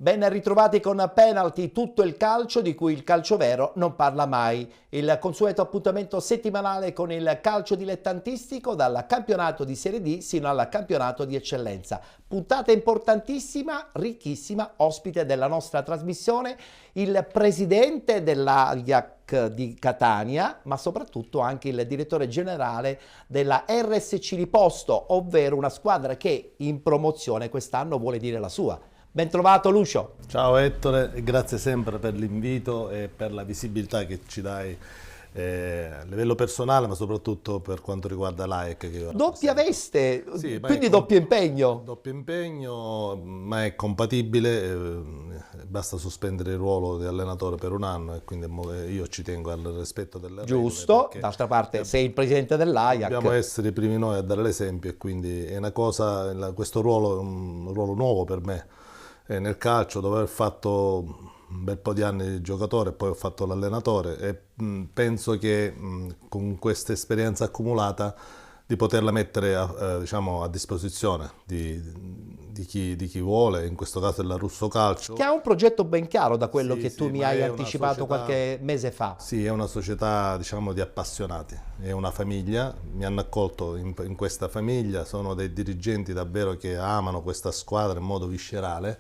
Ben ritrovati con Penalty, tutto il calcio di cui il calcio vero non parla mai. Il consueto appuntamento settimanale con il calcio dilettantistico dal campionato di Serie D sino al campionato di eccellenza. Puntata importantissima, ricchissima, ospite della nostra trasmissione, il presidente dell'Ajax di Catania, ma soprattutto anche il direttore generale della RSC Riposto, ovvero una squadra che in promozione quest'anno vuole dire la sua. Ben trovato Lucio. Ciao Ettore, e grazie sempre per l'invito e per la visibilità che ci dai a livello personale, ma soprattutto per quanto riguarda l'AEC. Che io doppia veste, sì, quindi doppio impegno. Doppio impegno, ma è compatibile, basta sospendere il ruolo di allenatore per un anno e quindi io ci tengo al rispetto delle regole. Giusto, d'altra parte sei il presidente dell'Ajax. Dobbiamo essere i primi noi a dare l'esempio e quindi è una cosa, questo ruolo è un ruolo nuovo per me. Nel calcio, dopo aver fatto un bel po' di anni di giocatore, poi ho fatto l'allenatore e penso che con questa esperienza accumulata di poterla mettere diciamo, a disposizione di chi vuole, in questo caso della Russo Calcio. Che ha un progetto ben chiaro da quello che tu mi hai anticipato società, qualche mese fa. Sì, è una società diciamo, di appassionati, è una famiglia, mi hanno accolto in questa famiglia, sono dei dirigenti davvero che amano questa squadra in modo viscerale.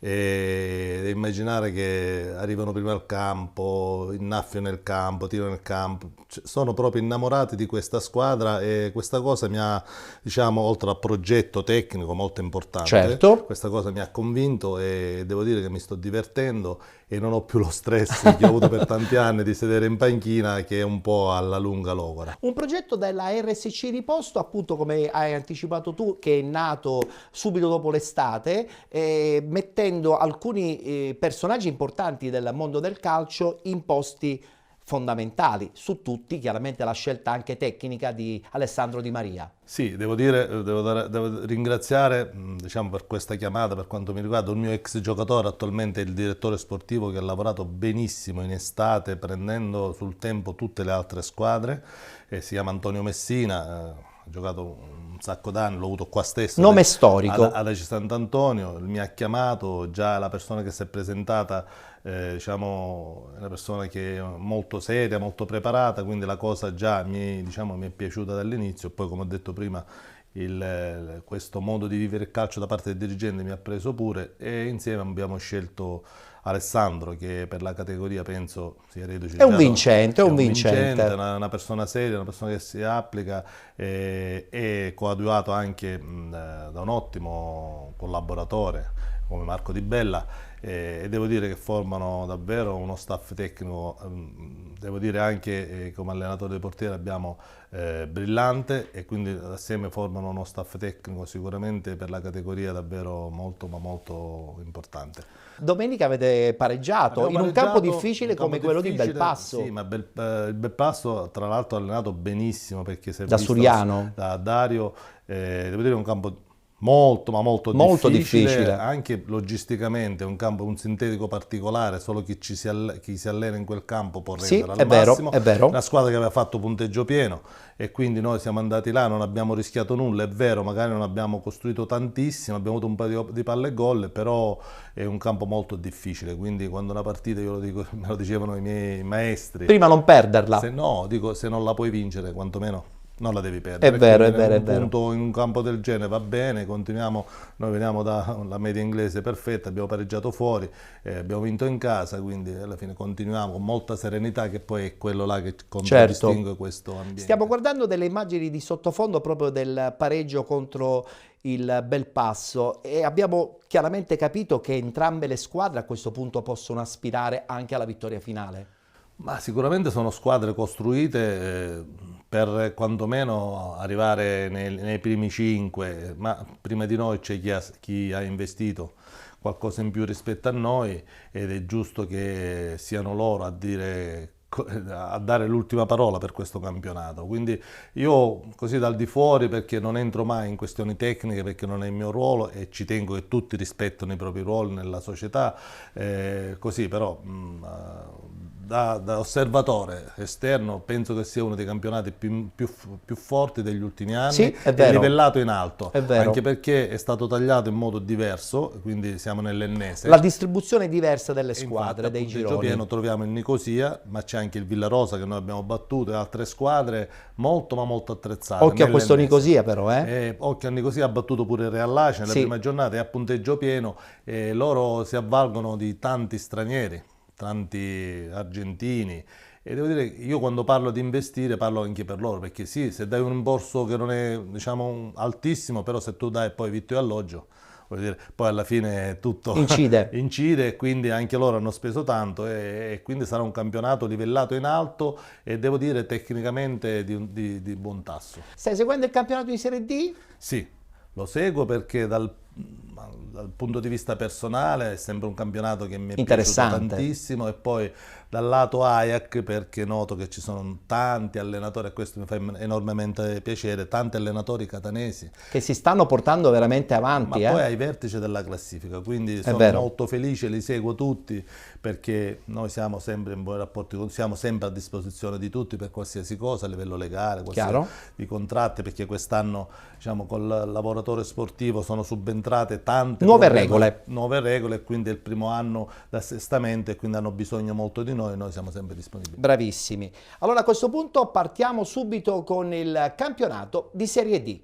E immaginare che arrivano prima al campo, innaffiano nel campo, tirano nel campo, sono proprio innamorati di questa squadra e questa cosa mi ha, diciamo, oltre al progetto tecnico molto importante, certo, questa cosa mi ha convinto e devo dire che mi sto divertendo e non ho più lo stress che ho avuto per tanti anni di sedere in panchina, che è un po' alla lunga logora. Un progetto della RSC Riposto, appunto come hai anticipato tu, che è nato subito dopo l'estate, mettendo alcuni personaggi importanti del mondo del calcio in posti fondamentali, su tutti chiaramente la scelta anche tecnica di Alessandro Di Maria. Sì, devo dire, devo ringraziare diciamo, per questa chiamata, per quanto mi riguarda, un mio ex giocatore, attualmente il direttore sportivo, che ha lavorato benissimo in estate prendendo sul tempo tutte le altre squadre, si chiama Antonio Messina, ha giocato un sacco d'anni, l'ho avuto qua stesso. Nome storico. Ad AC Sant'Antonio, mi ha chiamato, già la persona che si è presentata, diciamo, è una persona che è molto seria, molto preparata, quindi la cosa già diciamo, mi è piaciuta dall'inizio. Poi, come ho detto prima, questo modo di vivere il calcio da parte del dirigente mi ha preso pure e insieme abbiamo scelto Alessandro, che per la categoria penso sia reduce. È un vincente, è un vincente. Una persona seria, una persona che si applica e coadiuvato anche da un ottimo collaboratore come Marco Di Bella e devo dire che formano davvero uno staff tecnico, devo dire anche come allenatore dei portieri abbiamo brillante e quindi assieme formano uno staff tecnico sicuramente per la categoria davvero molto ma molto importante. Domenica avete pareggiato in un campo difficile come quello di Belpasso. Sì, ma il Belpasso tra l'altro ha allenato benissimo perché si è da visto Suriano. Da Dario, devo dire è un campo molto ma molto difficile, anche logisticamente, un sintetico particolare, solo chi si allena in quel campo può rendere al massimo. È vero. Una squadra che aveva fatto punteggio pieno e quindi noi siamo andati là, non abbiamo rischiato nulla, è vero, magari non abbiamo costruito tantissimo, abbiamo avuto un paio di palle e gol, però è un campo molto difficile, quindi quando una partita, io lo dico, me lo dicevano i miei maestri, prima non perderla. Se non la puoi vincere, quantomeno non la devi perdere. È vero, un punto in un campo del genere va bene, continuiamo, noi veniamo dalla media inglese perfetta, abbiamo pareggiato fuori, abbiamo vinto in casa, quindi alla fine continuiamo con molta serenità, che poi è quello là che contraddistingue questo ambiente. Stiamo guardando delle immagini di sottofondo proprio del pareggio contro il Belpasso e abbiamo chiaramente capito che entrambe le squadre a questo punto possono aspirare anche alla vittoria finale. Ma sicuramente sono squadre costruite per quantomeno arrivare nei primi 5, ma prima di noi c'è chi ha investito qualcosa in più rispetto a noi ed è giusto che siano loro a dare l'ultima parola per questo campionato. Quindi io così dal di fuori, perché non entro mai in questioni tecniche, perché non è il mio ruolo e ci tengo che tutti rispettino i propri ruoli nella società, così però da osservatore esterno penso che sia uno dei campionati più forti degli ultimi anni, sì, è vero. livellato in alto, è vero. Anche perché è stato tagliato in modo diverso, quindi siamo nell'ennese. La distribuzione è diversa delle E squadre, infatti, dei gironi. pieno troviamo il Nicosia, ma c'è anche il Villarosa che noi abbiamo battuto e altre squadre molto ma molto attrezzate. Occhio a questo Nicosia però, Occhio a Nicosia, ha battuto pure il Real Laci nella prima giornata, è a punteggio pieno, e loro si avvalgono di tanti stranieri, tanti argentini, e devo dire, io quando parlo di investire parlo anche per loro, perché sì, se dai un rimborso che non è, diciamo, altissimo, però se tu dai poi vitto e alloggio, voglio dire, poi alla fine tutto incide, e quindi anche loro hanno speso tanto, e quindi sarà un campionato livellato in alto e devo dire tecnicamente di buon tasso. Stai seguendo il campionato di Serie D? Sì, lo seguo perché dal punto di vista personale è sempre un campionato che mi è piaciuto tantissimo, e poi dal lato Ajax perché noto che ci sono tanti allenatori, e questo mi fa enormemente piacere, tanti allenatori catanesi che si stanno portando veramente avanti, ma poi ai vertici della classifica, quindi sono molto felice, li seguo tutti perché noi siamo sempre in buoni rapporti, siamo sempre a disposizione di tutti per qualsiasi cosa a livello legale, di contratti, perché quest'anno, diciamo, col lavoratore sportivo sono subentrate tante nuove regole, quindi è il primo anno d'assestamento e quindi hanno bisogno molto di noi siamo sempre disponibili. Bravissimi. Allora a questo punto partiamo subito con il campionato di Serie D.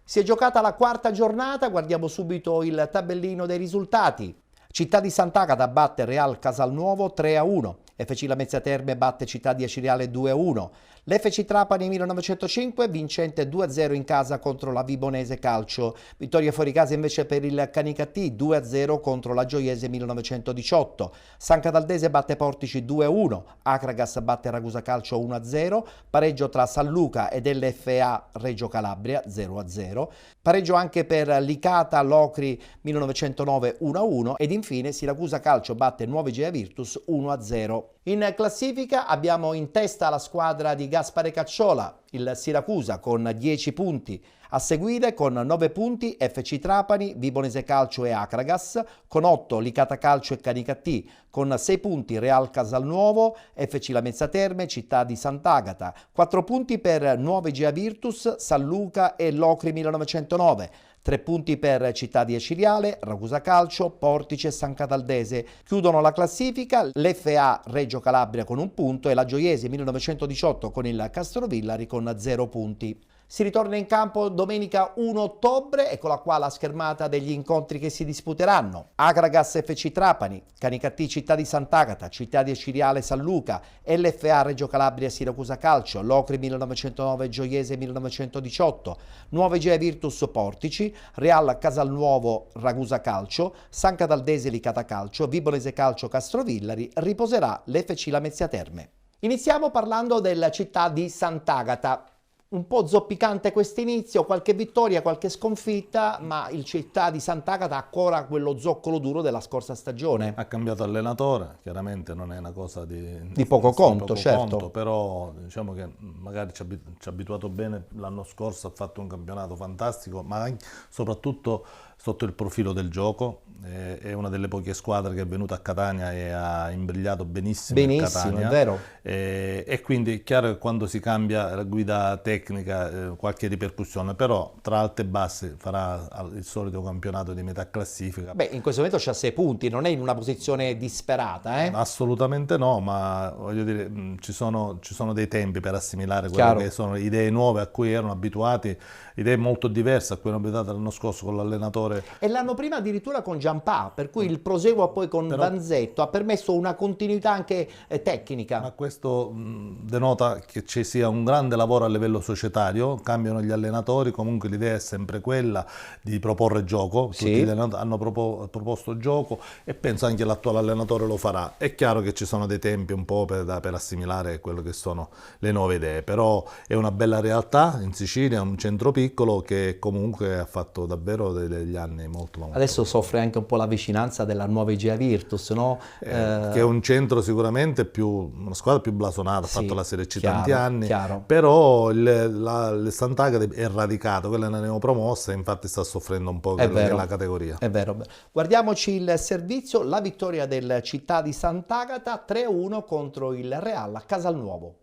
Si è giocata la quarta giornata, guardiamo subito il tabellino dei risultati. Città di Sant'Agata batte Real Casalnuovo 3-1, FC Lamezia Terme batte Città di Aciriale 2-1, l'FC Trapani 1905 vincente 2-0 in casa contro la Vibonese Calcio, vittoria fuori casa invece per il Canicattì 2-0 contro la Gioiese 1918, San Cataldese batte Portici 2-1, Acragas batte Ragusa Calcio 1-0, pareggio tra San Luca ed LFA Reggio Calabria 0-0, pareggio anche per Licata Locri 1909 1-1 ed infine Siracusa Calcio batte Nuovi Gea Virtus 1-0. In classifica abbiamo in testa la squadra di Gaspare Cacciola, il Siracusa con 10 punti, a seguire con 9 punti FC Trapani, Vibonese Calcio e Acragas, con 8 Licata Calcio e Canicattì, con 6 punti Real Casalnuovo, FC Lamezia Terme, Città di Sant'Agata, 4 punti per Nuovi Gea Virtus, San Luca e Locri 1909, 3 punti per Città di Aciriale, Ragusa Calcio, Portici e San Cataldese. Chiudono la classifica l'FA Reggio Calabria con 1 punto e la Gioiese 1918 con il Castrovillari con 0 punti. Si ritorna in campo domenica 1 ottobre, eccola qua la schermata degli incontri che si disputeranno. Acragas FC Trapani, Canicattì Città di Sant'Agata, Città di Aciriale San Luca, LFA Reggio Calabria Siracusa Calcio, Locri 1909 Gioiese 1918, Nuove Gea Virtus Portici, Real Casalnuovo Ragusa Calcio, San Cataldese Licata Calcio, Vibonese Calcio Castrovillari, riposerà l'FC Lamezia Terme. Iniziamo parlando della Città di Sant'Agata. Un po' zoppicante questo inizio, qualche vittoria, qualche sconfitta, ma il Città di Sant'Agata ha ancora quello zoccolo duro della scorsa stagione. Ha cambiato allenatore, chiaramente non è una cosa di poco conto, certo. Però diciamo che magari ci ha abituato bene, l'anno scorso ha fatto un campionato fantastico, ma anche, soprattutto sotto il profilo del gioco. È una delle poche squadre che è venuta a Catania e ha imbrigliato benissimo Catania. È vero. E quindi è chiaro che quando si cambia la guida tecnica qualche ripercussione, però tra alti e bassi farà il solito campionato di metà classifica. Beh, in questo momento c'ha 6 punti, non è in una posizione disperata, Assolutamente no, ma voglio dire, ci sono dei tempi per assimilare quelle che sono idee nuove a cui erano abituati, idee molto diverse a cui erano abituati l'anno scorso con l'allenatore. E l'anno prima addirittura con Giampà, per cui il proseguo poi con Vanzetto ha permesso una continuità anche tecnica. Ma questo denota che ci sia un grande lavoro a livello societario, cambiano gli allenatori, comunque l'idea è sempre quella di proporre gioco, tutti gli allenatori hanno proposto gioco e penso anche l'attuale allenatore lo farà. È chiaro che ci sono dei tempi un po' per assimilare quello che sono le nuove idee, però è una bella realtà in Sicilia, è un centro piccolo che comunque ha fatto davvero degli anni molto. Adesso soffre anche un po' la vicinanza della nuova Igea Virtus, no? Che è un centro sicuramente una squadra più blasonata, ha Sì, fatto la Serie C chiaro, tanti anni, chiaro. però il Sant'Agata è radicato, quella è una neopromossa e infatti sta soffrendo un po' È quella che è vero, la categoria. è vero. Guardiamoci il servizio, la vittoria del Città di Sant'Agata 3-1 contro il Real a Casalnuovo.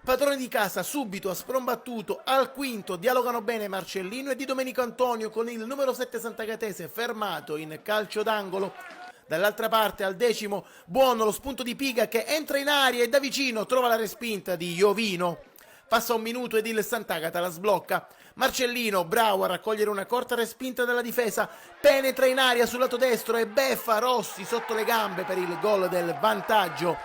Padrone di casa subito ha sprombattuto al quinto, dialogano bene Marcellino e Di Domenico Antonio con il numero 7 Sant'Agatese fermato in calcio d'angolo. Dall'altra parte al decimo buono lo spunto di Piga che entra in aria e da vicino trova la respinta di Iovino. Passa un minuto ed il Sant'Agata la sblocca. Marcellino, bravo a raccogliere una corta respinta dalla difesa, penetra in aria sul lato destro e beffa Rossi sotto le gambe per il gol del vantaggio.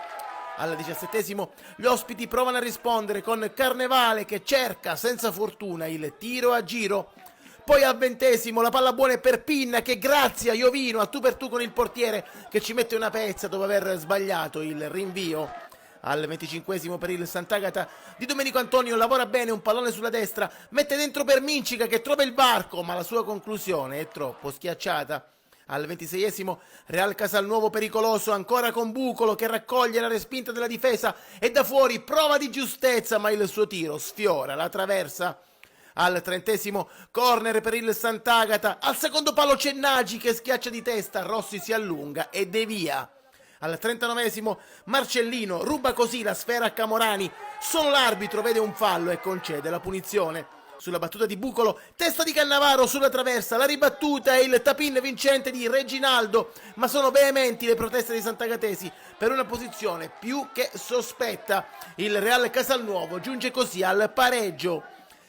Al 17esimo gli ospiti provano a rispondere con Carnevale che cerca senza fortuna il tiro a giro. Poi al 20esimo la palla buona è per Pinna che grazie a Iovino a tu per tu con il portiere che ci mette una pezza dopo aver sbagliato il rinvio. Al 25esimo per il Sant'Agata Di Domenico Antonio lavora bene un pallone sulla destra, mette dentro per Mincica che trova il varco ma la sua conclusione è troppo schiacciata. Al 26esimo Real Casalnuovo pericoloso ancora con Bucolo che raccoglie la respinta della difesa e da fuori prova di giustezza ma il suo tiro sfiora la traversa. Al 30esimo corner per il Sant'Agata, al secondo palo Cennagi che schiaccia di testa, Rossi si allunga e devia. Al 39esimo Marcellino ruba così la sfera a Camorani, solo l'arbitro vede un fallo e concede la punizione. Sulla battuta di Bucolo, testa di Cannavaro sulla traversa, la ribattuta e il tapin vincente di Reginaldo, ma sono veementi le proteste dei Sant'Agatesi per una posizione più che sospetta. Il Real Casalnuovo giunge così al pareggio.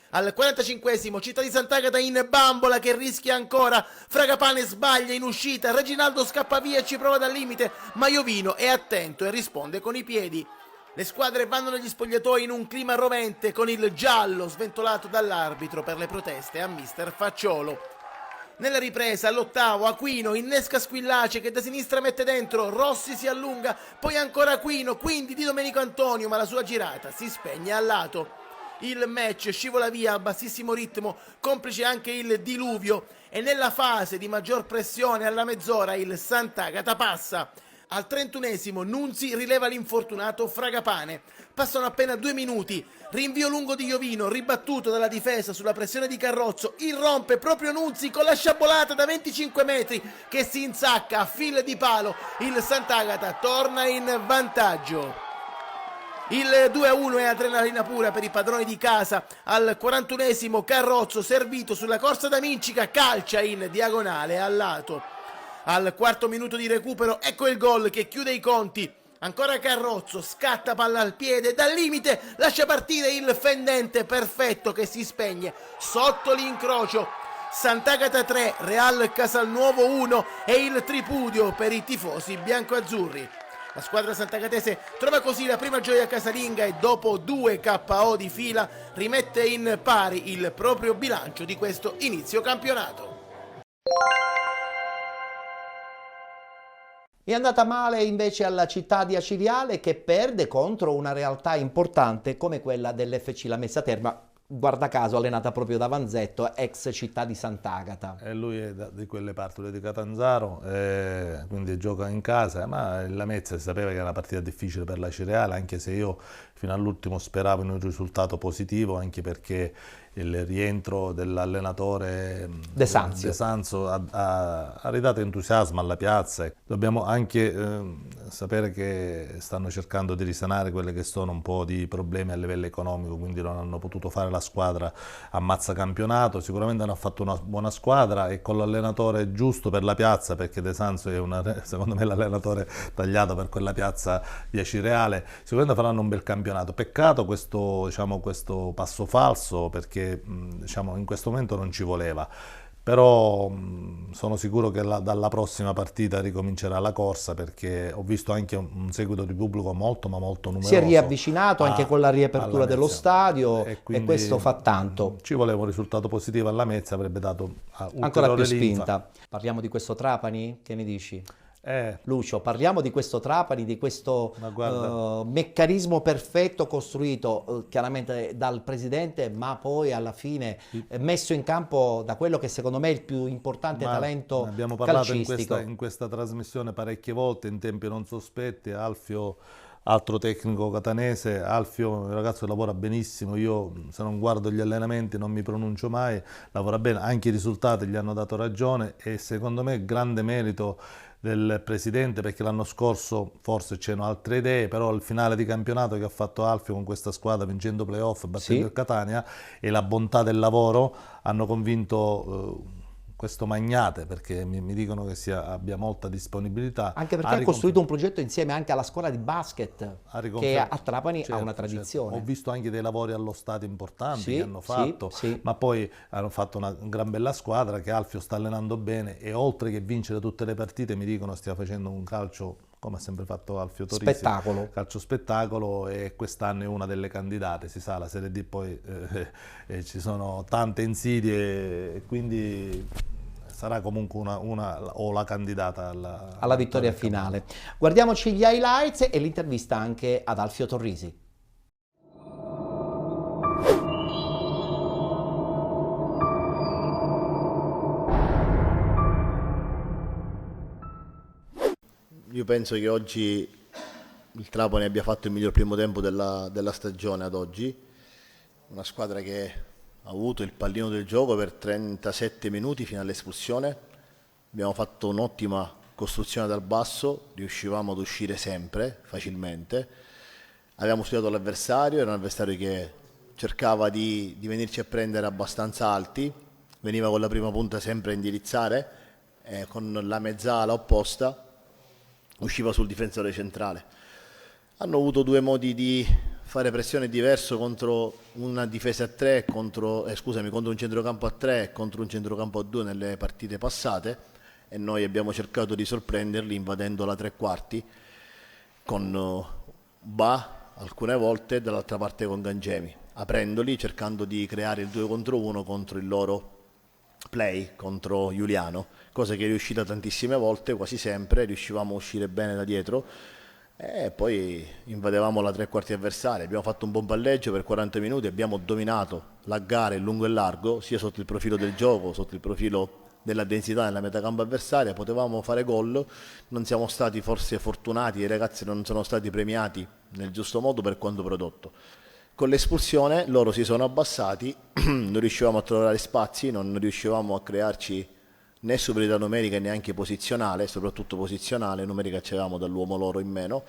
Al 45esimo Città di Sant'Agata in bambola che rischia ancora, Fragapane sbaglia in uscita, Reginaldo scappa via e ci prova dal limite, ma Iovino è attento e risponde con i piedi. Le squadre vanno negli spogliatoi in un clima rovente con il giallo sventolato dall'arbitro per le proteste a mister Facciolo. Nella ripresa all'ottavo Aquino innesca Squillace che da sinistra mette dentro, Rossi si allunga, poi ancora Aquino, quindi Di Domenico Antonio ma la sua girata si spegne al lato. Il match scivola via a bassissimo ritmo, complice anche il diluvio e nella fase di maggior pressione alla mezz'ora il Sant'Agata passa. Al 31esimo Nunzi rileva l'infortunato Fragapane. Passano appena 2 minuti. Rinvio lungo di Iovino, ribattuto dalla difesa sulla pressione di Carrozzo. Irrompe proprio Nunzi con la sciabolata da 25 metri che si insacca a fil di palo. Il Sant'Agata torna in vantaggio. Il 2-1 è adrenalina pura per i padroni di casa. Al 41esimo Carrozzo, servito sulla corsa da Mincica, calcia in diagonale al lato. Al quarto minuto di recupero ecco il gol che chiude i conti. Ancora Carrozzo, scatta palla al piede, dal limite lascia partire il fendente perfetto che si spegne sotto l'incrocio. Sant'Agata 3, Real Casalnuovo 1 e il tripudio per i tifosi biancoazzurri. La squadra sant'agatese trova così la prima gioia casalinga e dopo 2 KO di fila rimette in pari il proprio bilancio di questo inizio campionato. È andata male invece alla Città di Acireale che perde contro una realtà importante come quella dell'FC Lamezia Terme, guarda caso allenata proprio da Vanzetto, ex Città di Sant'Agata. Lui è di quelle parti, lui è di Catanzaro, quindi gioca in casa, ma il Lamezia si sapeva che era una partita difficile per la Acireale, anche se io fino all'ultimo speravo in un risultato positivo, anche perché il rientro dell'allenatore De Sanzo ha ridato entusiasmo alla piazza. Dobbiamo anche sapere che stanno cercando di risanare quelli che sono un po' di problemi a livello economico, quindi non hanno potuto fare la squadra a mazza campionato. Sicuramente hanno fatto una buona squadra e con l'allenatore giusto per la piazza, perché De Sanzo è secondo me l'allenatore tagliato per quella piazza di Acireale. Sicuramente faranno un bel campionato. Peccato questo passo falso, perché in questo momento non ci voleva, però sono sicuro che dalla prossima partita ricomincerà la corsa, perché ho visto anche un seguito di pubblico molto numeroso. Si è riavvicinato anche con la riapertura dello stadio e questo fa tanto. Ci voleva un risultato positivo alla Lamezia, avrebbe dato ancora più spinta. Parliamo di questo Trapani, che ne dici? Lucio, parliamo di questo Trapani, di questo meccanismo perfetto costruito chiaramente dal presidente, ma poi alla fine messo in campo da quello che secondo me è il più importante talento abbiamo parlato calcistico. in questa trasmissione parecchie volte, in tempi non sospetti. Alfio, altro tecnico catanese, Alfio è un ragazzo che lavora benissimo, io se non guardo gli allenamenti non mi pronuncio mai, lavora bene, anche i risultati gli hanno dato ragione e secondo me grande merito del presidente, perché l'anno scorso forse c'erano altre idee, però il finale di campionato che ha fatto Alfio con questa squadra, vincendo playoff, battendo il Catania, e la bontà del lavoro hanno convinto questo magnate, perché mi dicono che abbia molta disponibilità. Anche perché ha costruito un progetto insieme anche alla scuola di basket, che a Trapani ha una tradizione. Certo. Ho visto anche dei lavori allo stadio importanti che hanno fatto, ma poi hanno fatto una gran bella squadra che Alfio sta allenando bene, e oltre che vincere tutte le partite mi dicono stia facendo un calcio, come ha sempre fatto Alfio Torrisi, calcio spettacolo, e quest'anno è una delle candidate. Si sa, la Serie D poi ci sono tante insidie, e quindi sarà comunque la candidata alla vittoria finale. Guardiamoci gli highlights e l'intervista anche ad Alfio Torrisi. Io penso che oggi il Trapani abbia fatto il miglior primo tempo della stagione ad oggi, una squadra che ha avuto il pallino del gioco per 37 minuti fino all'espulsione. Abbiamo fatto un'ottima costruzione dal basso, riuscivamo ad uscire sempre, facilmente. Abbiamo studiato l'avversario, era un avversario che cercava di venirci a prendere abbastanza alti, veniva con la prima punta sempre a indirizzare, con la mezzala opposta usciva sul difensore centrale. Hanno avuto due modi di fare pressione diverso contro una difesa a 3, contro un centrocampo a 3 e contro un centrocampo a 2 nelle partite passate, e noi abbiamo cercato di sorprenderli invadendo la tre quarti con Ba alcune volte e dall'altra parte con Gangemi, aprendoli, cercando di creare il 2 contro 1 contro il loro play contro Giuliano, cosa che è riuscita tantissime volte, quasi sempre riuscivamo a uscire bene da dietro e poi invadevamo la tre quarti avversaria. Abbiamo fatto un buon palleggio per 40 minuti, abbiamo dominato la gara in lungo e largo, sia sotto il profilo del gioco, sotto il profilo della densità nella metacampo avversaria, potevamo fare gol, non siamo stati forse fortunati, i ragazzi non sono stati premiati nel giusto modo per quanto prodotto. Con l'espulsione loro si sono abbassati, non riuscivamo a trovare spazi, non riuscivamo a crearci né superiorità numerica neanche posizionale, soprattutto posizionale, numerica c'eravamo dall'uomo loro in meno,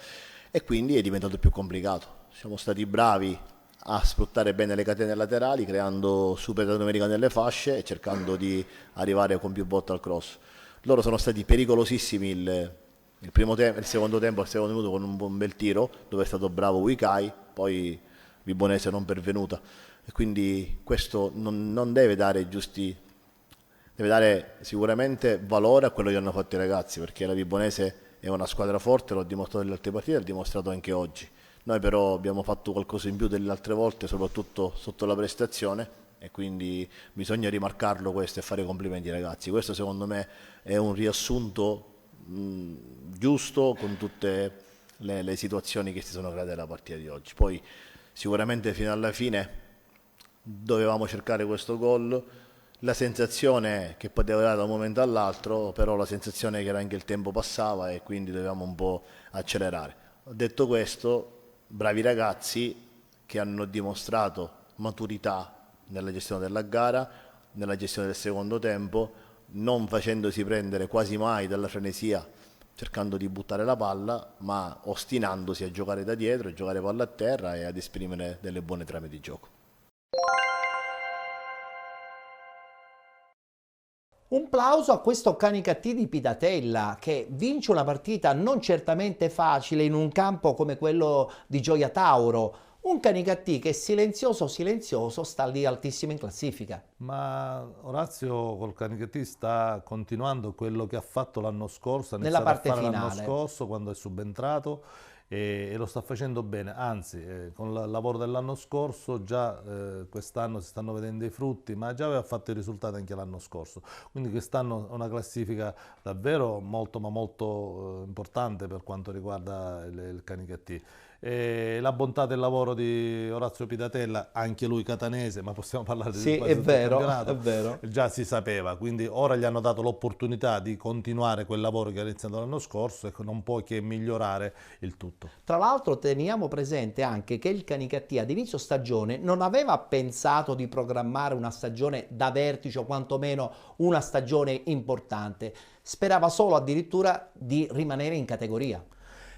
e quindi è diventato più complicato. Siamo stati bravi a sfruttare bene le catene laterali, creando superiorità numerica nelle fasce e cercando di arrivare con più botte al cross. Loro sono stati pericolosissimi il secondo tempo, al secondo minuto, con un bel tiro dove è stato bravo Wikai, poi Vibonese non pervenuta, e quindi questo non deve dare deve dare sicuramente valore a quello che hanno fatto i ragazzi, perché la Vibonese è una squadra forte, l'ho dimostrato nelle altre partite, l'ha dimostrato anche oggi. Noi però abbiamo fatto qualcosa in più delle altre volte, soprattutto sotto la prestazione, e quindi bisogna rimarcarlo questo e fare complimenti ai ragazzi. Questo secondo me è un riassunto giusto con tutte le situazioni che si sono create nella partita di oggi. Poi sicuramente fino alla fine dovevamo cercare questo gol, la sensazione che poteva dare da un momento all'altro, però la sensazione che era anche il tempo passava e quindi dovevamo un po' accelerare. Detto questo, bravi ragazzi che hanno dimostrato maturità nella gestione della gara, nella gestione del secondo tempo, non facendosi prendere quasi mai dalla frenesia, cercando di buttare la palla, ma ostinandosi a giocare da dietro, a giocare palla a terra e ad esprimere delle buone trame di gioco. Un plauso a questo Canicattì di Pidatella, che vince una partita non certamente facile in un campo come quello di Gioia Tauro. Un Canicattì che silenzioso sta lì altissimo in classifica. Ma Orazio col Canicattì sta continuando quello che ha fatto l'anno scorso, nella parte finale, l'anno scorso quando è subentrato, e lo sta facendo bene, anzi con il lavoro dell'anno scorso già quest'anno si stanno vedendo i frutti, ma già aveva fatto i risultati anche l'anno scorso, quindi quest'anno è una classifica davvero molto ma molto importante per quanto riguarda il Canicattì. E la bontà del lavoro di Orazio Pidatella, anche lui catanese, ma possiamo parlare di Sì, quasi è tutto il vero, campionato, è vero. già si sapeva, quindi ora gli hanno dato l'opportunità di continuare quel lavoro che ha iniziato l'anno scorso e non può che migliorare il tutto. Tra l'altro teniamo presente anche che il Canicattì ad inizio stagione non aveva pensato di programmare una stagione da vertice o quantomeno una stagione importante, sperava solo addirittura di rimanere in categoria.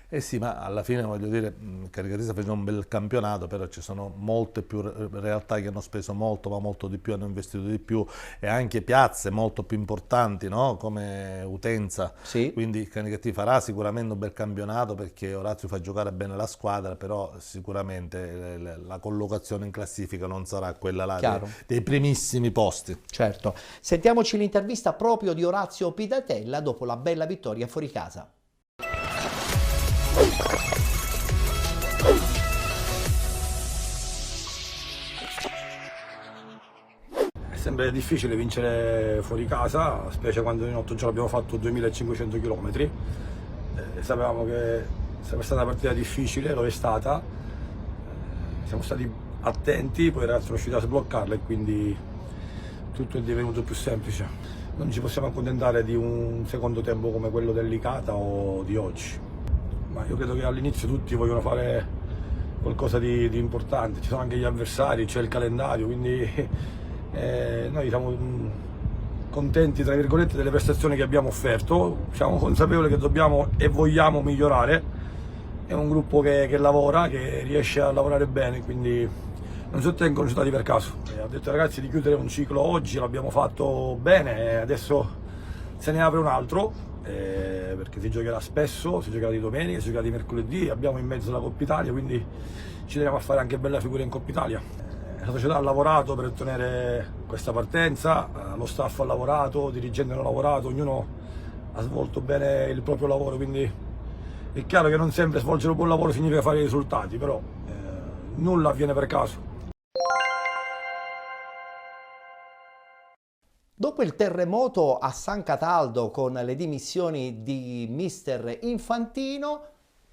Eh sì, ma alla fine voglio dire, Canicattì sta facendo un bel campionato, però ci sono molte più realtà che hanno speso molto, ma molto di più, hanno investito di più, e anche piazze molto più importanti, no? Come utenza. Sì. Quindi Canicattì farà sicuramente un bel campionato perché Orazio fa giocare bene la squadra, però sicuramente la collocazione in classifica non sarà quella là dei primissimi posti. Certo. Sentiamoci l'intervista proprio di Orazio Pidatella dopo la bella vittoria fuori casa. È sempre difficile vincere fuori casa, specie quando in 8 giorni abbiamo fatto 2500 km. Sapevamo che sarebbe stata una partita difficile, lo è stata. Siamo stati attenti, poi i ragazzi sono riusciti a sbloccarla e quindi tutto è divenuto più semplice. Non ci possiamo accontentare di un secondo tempo come quello del Licata o di oggi. Ma io credo che all'inizio tutti vogliono fare qualcosa di importante, ci sono anche gli avversari, c'è il calendario, quindi noi siamo contenti tra virgolette delle prestazioni che abbiamo offerto, siamo consapevoli che dobbiamo e vogliamo migliorare, è un gruppo che lavora, che riesce a lavorare bene, quindi non si ottengono risultati per caso. Ho detto ai ragazzi di chiudere un ciclo oggi, l'abbiamo fatto bene, adesso se ne apre un altro. Perché si giocherà spesso, si giocherà di domenica, si giocherà di mercoledì, abbiamo in mezzo la Coppa Italia, quindi ci teniamo a fare anche bella figura in Coppa Italia. La società ha lavorato per ottenere questa partenza, lo staff ha lavorato, i dirigenti hanno lavorato, ognuno ha svolto bene il proprio lavoro, quindi è chiaro che non sempre svolgere un buon lavoro significa fare i risultati, però nulla avviene per caso. Dopo il terremoto a San Cataldo con le dimissioni di mister Infantino,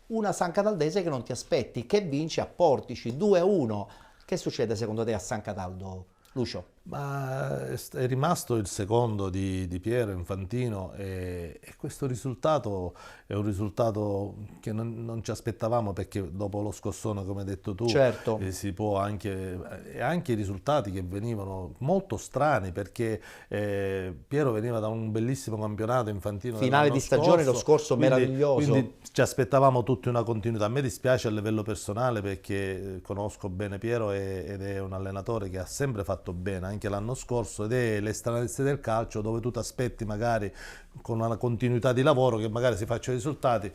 una San Cataldese che non ti aspetti, che vince a Portici 2-1. Che succede secondo te a San Cataldo, Lucio? Ma è rimasto il secondo di Piero Infantino e questo risultato è un risultato che non ci aspettavamo, perché dopo lo scossone, come hai detto tu, certo, si può anche i risultati che venivano molto strani, perché Piero veniva da un bellissimo campionato, Infantino finale di stagione lo scorso meraviglioso, quindi ci aspettavamo tutti una continuità. A me dispiace a livello personale perché conosco bene Piero ed è un allenatore che ha sempre fatto bene anche l'anno scorso, ed è le stranezze del calcio dove tu ti aspetti magari con una continuità di lavoro che magari si facciano i risultati,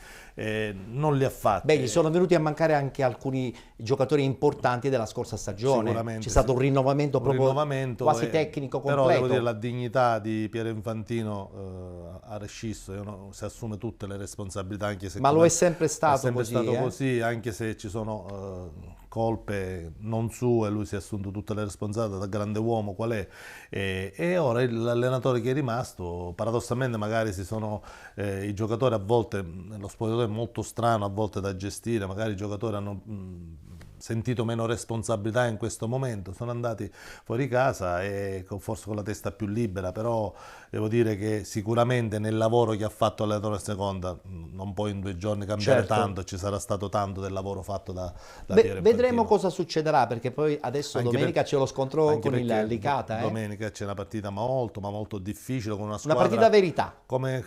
non li ha fatti. Beh, gli sono venuti a mancare anche alcuni giocatori importanti della scorsa stagione, c'è stato un rinnovamento quasi tecnico completo. Però devo dire, la dignità di Piero Infantino ha rescisso, si assume tutte le responsabilità, anche se... Ma lo è sempre stato così, anche se ci sono colpe non sue, lui si è assunto tutte le responsabilità da grande uomo qual è, e ora l'allenatore che è rimasto, paradossalmente magari i giocatori a volte, lo spogliatoio è molto strano a volte da gestire, magari i giocatori hanno sentito meno responsabilità in questo momento, sono andati fuori casa e forse con la testa più libera, però devo dire che sicuramente nel lavoro che ha fatto l'allenatore seconda non può in 2 giorni cambiare tanto, ci sarà stato tanto del lavoro fatto da Piero. Vedremo cosa succederà, perché poi adesso domenica c'è lo scontro con il Licata. Domenica c'è una partita molto ma molto difficile, con una squadra, una partita verità, come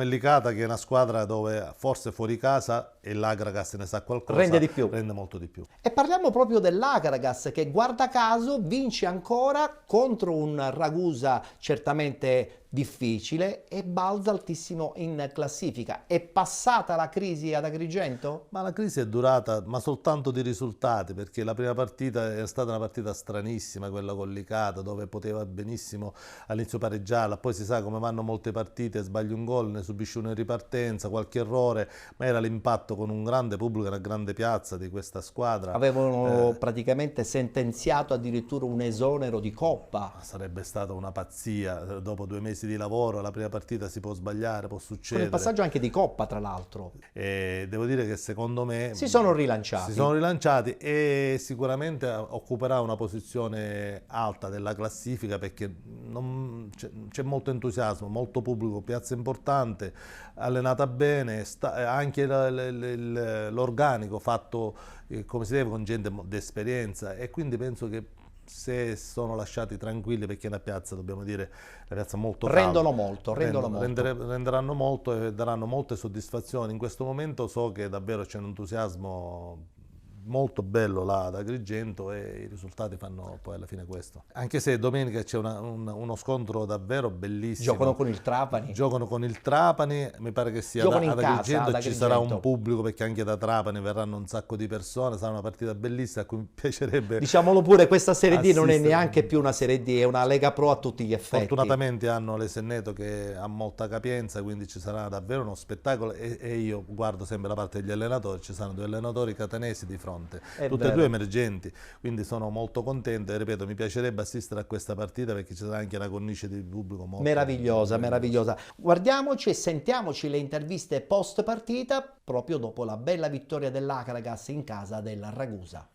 il Licata, che è una squadra dove forse fuori casa, e l'Agragas ne sa qualcosa, rende molto di più. E parliamo proprio dell'Agragas, che guarda caso vince ancora contro un Ragusa certamente difficile e balza altissimo in classifica. È passata la crisi ad Agrigento? Ma la crisi è durata, ma soltanto di risultati, perché la prima partita è stata una partita stranissima, quella con Licata, dove poteva benissimo all'inizio pareggiarla, poi si sa come vanno molte partite, sbagli un gol, ne subisci uno in ripartenza, qualche errore, ma era l'impatto con un grande pubblico, una grande piazza di questa squadra. Avevano praticamente sentenziato addirittura un esonero di Coppa. Sarebbe stata una pazzia, dopo 2 mesi di lavoro, la prima partita si può sbagliare, può Con succedere. il passaggio anche di Coppa, tra l'altro. E devo dire che secondo me Si sono rilanciati. si sono rilanciati e sicuramente occuperà una posizione alta della classifica, perché c'è molto entusiasmo, molto pubblico, piazza importante, allenata bene, anche l'organico fatto come si deve, con gente d'esperienza, e quindi penso che se sono lasciati tranquilli, perché è una piazza, dobbiamo dire, una piazza molto calda, renderanno molto e daranno molte soddisfazioni. In questo momento so che davvero c'è un entusiasmo molto bello là ad Agrigento e i risultati fanno poi alla fine questo. Anche se domenica c'è uno scontro davvero bellissimo. Giocano con il Trapani. Giocano con il Trapani, mi pare che sia ad Agrigento, ci sarà un pubblico, perché anche da Trapani verranno un sacco di persone, sarà una partita bellissima a cui mi piacerebbe. Diciamolo pure, questa Serie D non è neanche più una Serie D, è una Lega Pro a tutti gli effetti. Fortunatamente hanno l'Esenneto che ha molta capienza, quindi ci sarà davvero uno spettacolo e io guardo sempre la parte degli allenatori, ci saranno 2 allenatori catanesi di fronte. Tutte e 2 emergenti, quindi sono molto contento e ripeto, mi piacerebbe assistere a questa partita, perché ci sarà anche una cornice di pubblico molto meravigliosa. Guardiamoci e sentiamoci le interviste post partita proprio dopo la bella vittoria dell'Akragas in casa del Ragusa.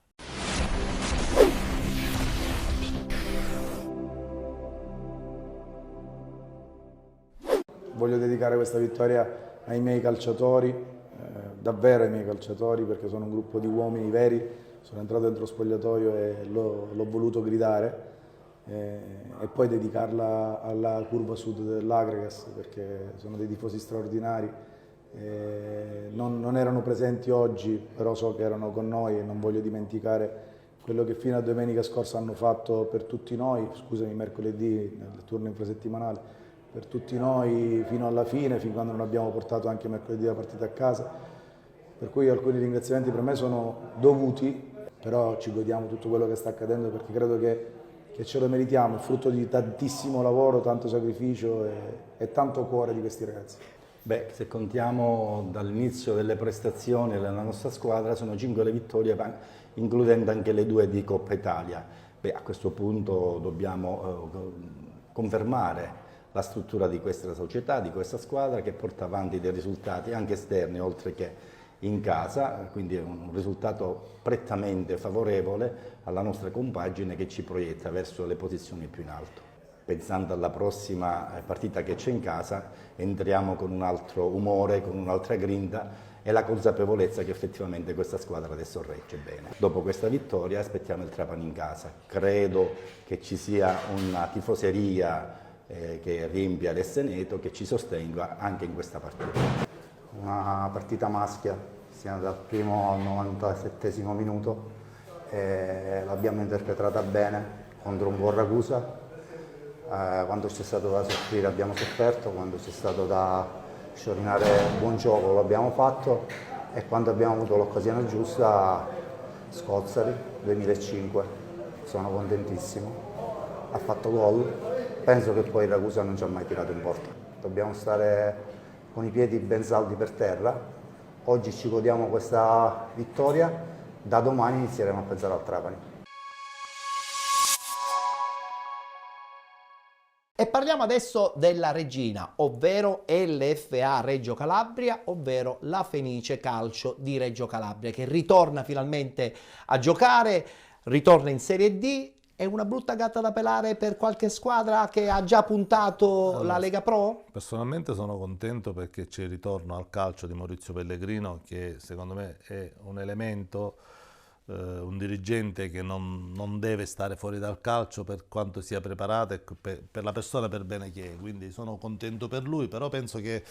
Voglio dedicare questa vittoria ai miei calciatori, davvero ai miei calciatori, perché sono un gruppo di uomini veri. Sono entrato dentro lo spogliatoio e l'ho voluto gridare, e poi dedicarla alla curva sud dell'Akragas, perché sono dei tifosi straordinari. Non erano presenti oggi, però so che erano con noi e non voglio dimenticare quello che fino a domenica scorsa hanno fatto per tutti noi, scusami, mercoledì nel turno infrasettimanale, per tutti noi fino alla fine, fin quando non abbiamo portato anche mercoledì la partita a casa. Per cui alcuni ringraziamenti per me sono dovuti, però ci godiamo tutto quello che sta accadendo, perché credo che ce lo meritiamo, è frutto di tantissimo lavoro, tanto sacrificio e tanto cuore di questi ragazzi. Beh, se contiamo dall'inizio delle prestazioni della nostra squadra, sono 5 le vittorie, includendo anche le 2 di Coppa Italia. Beh, a questo punto dobbiamo confermare la struttura di questa società, di questa squadra, che porta avanti dei risultati anche esterni oltre che in casa, quindi è un risultato prettamente favorevole alla nostra compagine, che ci proietta verso le posizioni più in alto. Pensando alla prossima partita che c'è in casa, entriamo con un altro umore, con un'altra grinta e la consapevolezza che effettivamente questa squadra adesso regge bene. Dopo questa vittoria aspettiamo il Trapani in casa. Credo che ci sia una tifoseria che riempia l'Eseneto, che ci sostenga anche in questa partita. Una partita maschia, siamo dal primo al 97esimo minuto, l'abbiamo interpretata bene contro un buon Ragusa. Quando c'è stato da soffrire abbiamo sofferto, quando c'è stato da sciorinare buon gioco lo abbiamo fatto, e quando abbiamo avuto l'occasione giusta, Scozzari 2005, sono contentissimo, ha fatto gol, penso che poi il Ragusa non ci ha mai tirato in porta. Dobbiamo stare con i piedi ben saldi per terra, oggi ci godiamo questa vittoria, da domani inizieremo a pensare al Trapani. E parliamo adesso della regina, ovvero LFA Reggio Calabria, ovvero la Fenice Calcio di Reggio Calabria, che ritorna finalmente a giocare, ritorna in Serie D. È una brutta gatta da pelare per qualche squadra che ha già puntato la Lega Pro? Personalmente sono contento, perché c'è il ritorno al calcio di Maurizio Pellegrino, che secondo me è un elemento, un dirigente che non deve stare fuori dal calcio, per quanto sia preparato e per la persona per bene che è. Quindi sono contento per lui, però penso che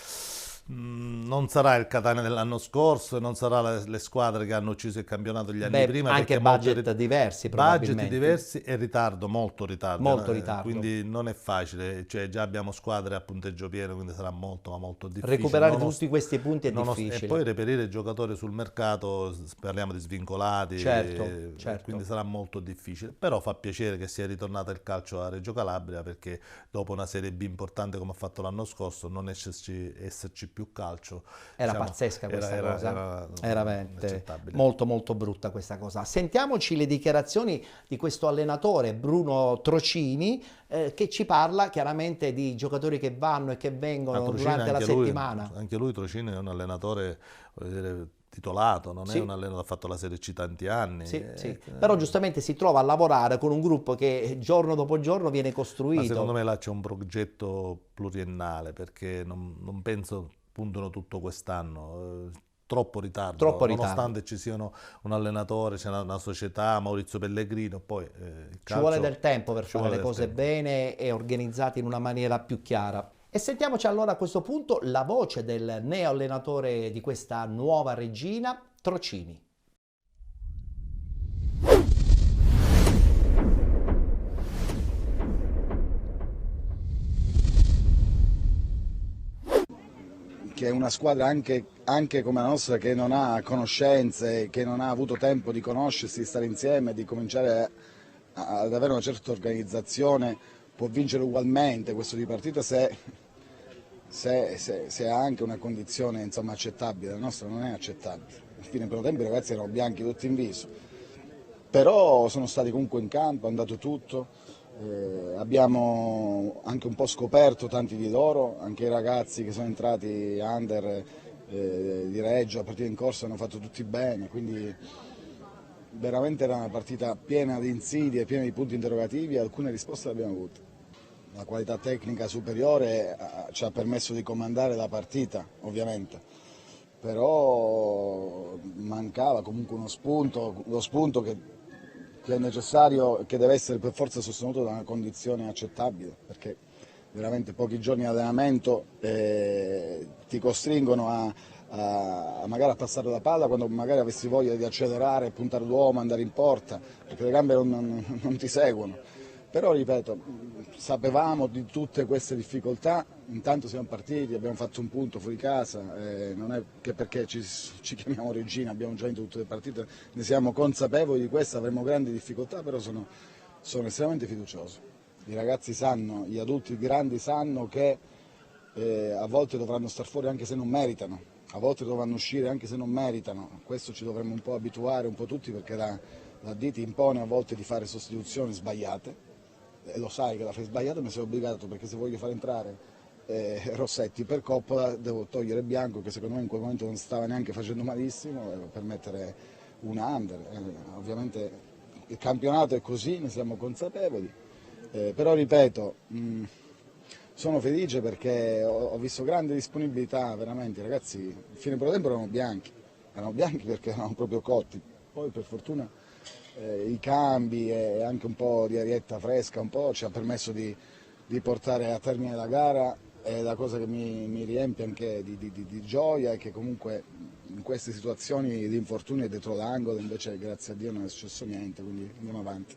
Non sarà il Catania dell'anno scorso, non sarà le squadre che hanno ucciso il campionato gli anni prima. Anche budget diversi probabilmente. Budget diversi e ritardo, molto ritardo. Molto ritardo. Quindi non è facile, cioè già abbiamo squadre a punteggio pieno, quindi sarà molto ma molto difficile. Recuperare tutti questi punti è difficile. E poi reperire giocatori sul mercato, parliamo di svincolati, certo. quindi sarà molto difficile. Però fa piacere che sia ritornato il calcio a Reggio Calabria, perché dopo una Serie B importante come ha fatto l'anno scorso, non esserci più calcio era pazzesca questa cosa, era veramente molto molto brutta questa cosa. Sentiamoci le dichiarazioni di questo allenatore Bruno Trocini, che ci parla chiaramente di giocatori che vanno e che vengono durante la settimana. Anche lui Trocini è un allenatore, voglio dire, titolato, non è un allenatore che ha fatto la Serie C tanti anni. Però giustamente si trova a lavorare con un gruppo che giorno dopo giorno viene costruito. Ma secondo me là c'è un progetto pluriennale, perché non penso puntano tutto quest'anno. Troppo ritardo, nonostante ci sia un allenatore, c'è una società, Maurizio Pellegrino, poi il calcio, ci vuole del tempo per fare le cose bene e organizzate in una maniera più chiara. E sentiamoci allora a questo punto la voce del neo allenatore di questa nuova regina, Trocini. Che è una squadra anche come la nostra, che non ha conoscenze, che non ha avuto tempo di conoscersi, di stare insieme, di cominciare ad avere una certa organizzazione, può vincere ugualmente questo di partita se ha anche una condizione, insomma, accettabile. La nostra non è accettabile. A fine primo tempo i ragazzi erano bianchi tutti in viso, però sono stati comunque in campo, hanno dato tutto. Abbiamo anche un po' scoperto tanti di loro, anche i ragazzi che sono entrati under di Reggio, a partita in corsa hanno fatto tutti bene, quindi veramente era una partita piena di insidie, piena di punti interrogativi, e alcune risposte le abbiamo avute. La qualità tecnica superiore ci ha permesso di comandare la partita, ovviamente, però mancava comunque uno spunto, lo spunto che è necessario, che deve essere per forza sostenuto da una condizione accettabile, perché veramente pochi giorni di allenamento ti costringono magari a passare la palla quando magari avessi voglia di accelerare, puntare l'uomo, andare in porta, perché le gambe non ti seguono. Però ripeto, sapevamo di tutte queste difficoltà, intanto siamo partiti, abbiamo fatto un punto fuori casa, non è che perché ci chiamiamo regina, abbiamo già vinto tutte le partite, ne siamo consapevoli di questo, avremo grandi difficoltà, però sono estremamente fiducioso. I ragazzi sanno, gli adulti grandi sanno che a volte dovranno star fuori anche se non meritano, a volte dovranno uscire anche se non meritano, questo ci dovremmo un po' abituare, un po' tutti, perché la D ti impone a volte di fare sostituzioni sbagliate. E lo sai che la fai sbagliata, ma sei obbligato, perché se voglio far entrare Rossetti per Coppola devo togliere Bianco, che secondo me in quel momento non stava neanche facendo malissimo, per mettere una under. Ovviamente il campionato è così, ne siamo consapevoli, però ripeto, sono felice perché ho visto grande disponibilità, veramente. I ragazzi a fine primo tempo erano bianchi perché erano proprio cotti, poi per fortuna i cambi e anche un po' di arietta fresca un po' ci ha permesso di portare a termine la gara, e la cosa che mi riempie anche di gioia è che comunque in queste situazioni di infortunio dietro l'angolo invece grazie a Dio non è successo niente, quindi andiamo avanti.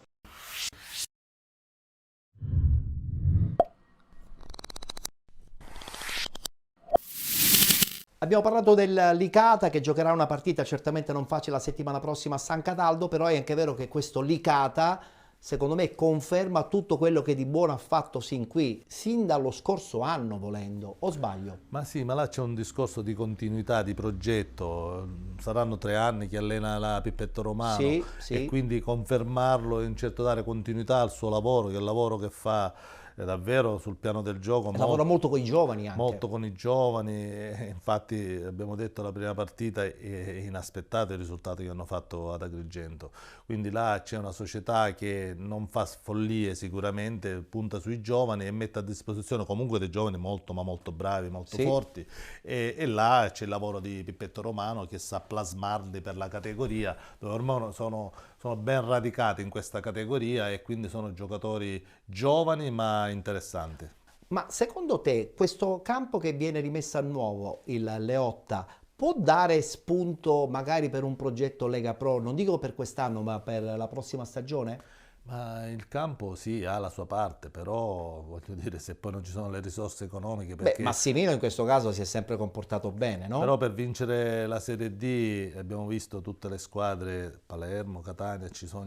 Abbiamo parlato del Licata, che giocherà una partita certamente non facile la settimana prossima a San Cataldo, però è anche vero che questo Licata, secondo me, conferma tutto quello che di buono ha fatto sin qui, sin dallo scorso anno volendo, o sbaglio? Ma sì, ma là c'è un discorso di continuità, di progetto, saranno 3 anni che allena la Pippetto Romano, e quindi confermarlo e in certo dare continuità al suo lavoro, che è il lavoro che fa davvero sul piano del gioco. Lavora molto con i giovani anche. Molto con i giovani, infatti abbiamo detto la prima partita è inaspettato il risultato che hanno fatto ad Agrigento, quindi là c'è una società che non fa follie sicuramente, punta sui giovani e mette a disposizione comunque dei giovani molto ma molto bravi, molto forti, e là c'è il lavoro di Pippetto Romano che sa plasmarli per la categoria, dove ormai sono ben radicati in questa categoria e quindi sono giocatori giovani ma interessanti. Ma secondo te questo campo che viene rimesso a nuovo, il Leotta, può dare spunto magari per un progetto Lega Pro, non dico per quest'anno, ma per la prossima stagione? Ma il campo sì, ha la sua parte, però voglio dire, se poi non ci sono le risorse economiche, Beh, perché Massimino in questo caso si è sempre comportato bene, no? però per vincere la Serie D abbiamo visto tutte le squadre, Palermo, Catania, ci sono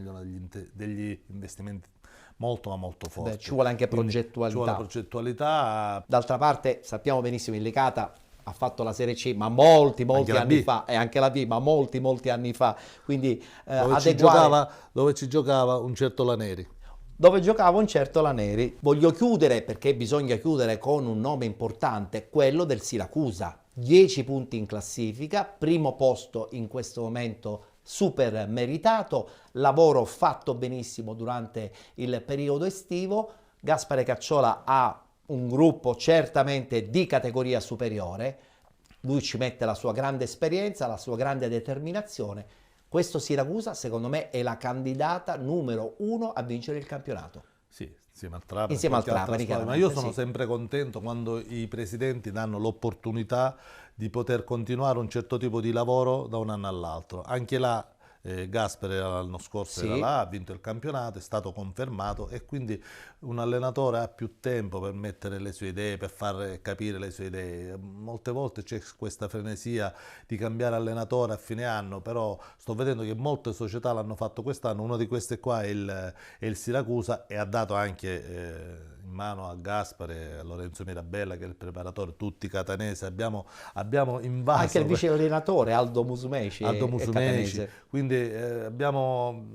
degli investimenti molto ma molto forti. Beh, ci vuole anche Quindi progettualità. ci vuole progettualità. D'altra parte sappiamo benissimo il Licata ha fatto la Serie C, ma molti Anche la anni B. fa, e anche la B, ma molti anni fa. Quindi Dove ci giocava un certo Laneri. dove giocava un certo Laneri. Voglio chiudere, perché bisogna chiudere con un nome importante, quello del Siracusa. 10 punti in classifica, primo posto in questo momento super meritato, lavoro fatto benissimo durante il periodo estivo. Gaspare Cacciola ha un gruppo certamente di categoria superiore, lui ci mette la sua grande esperienza, la sua grande determinazione. Questo Siracusa secondo me è la candidata numero 1 a vincere il campionato. Sì, insieme al Trapani. Insieme al qualche altra Trapani, squadra. Ma io chiaramente, sono sì. sempre contento quando i presidenti danno l'opportunità di poter continuare un certo tipo di lavoro da un anno all'altro. Anche là Gaspare l'anno scorso Sì. era là, ha vinto il campionato, è stato confermato e quindi un allenatore ha più tempo per mettere le sue idee, per far capire le sue idee. Molte volte c'è questa frenesia di cambiare allenatore a fine anno, però sto vedendo che molte società l'hanno fatto quest'anno, una di queste qua è il Siracusa e ha dato anche in mano a Gaspare, a Lorenzo Mirabella che è il preparatore, tutti catanesi, abbiamo invaso Anche il vice allenatore Aldo Musumeci Aldo è Musumeci, catanese. quindi abbiamo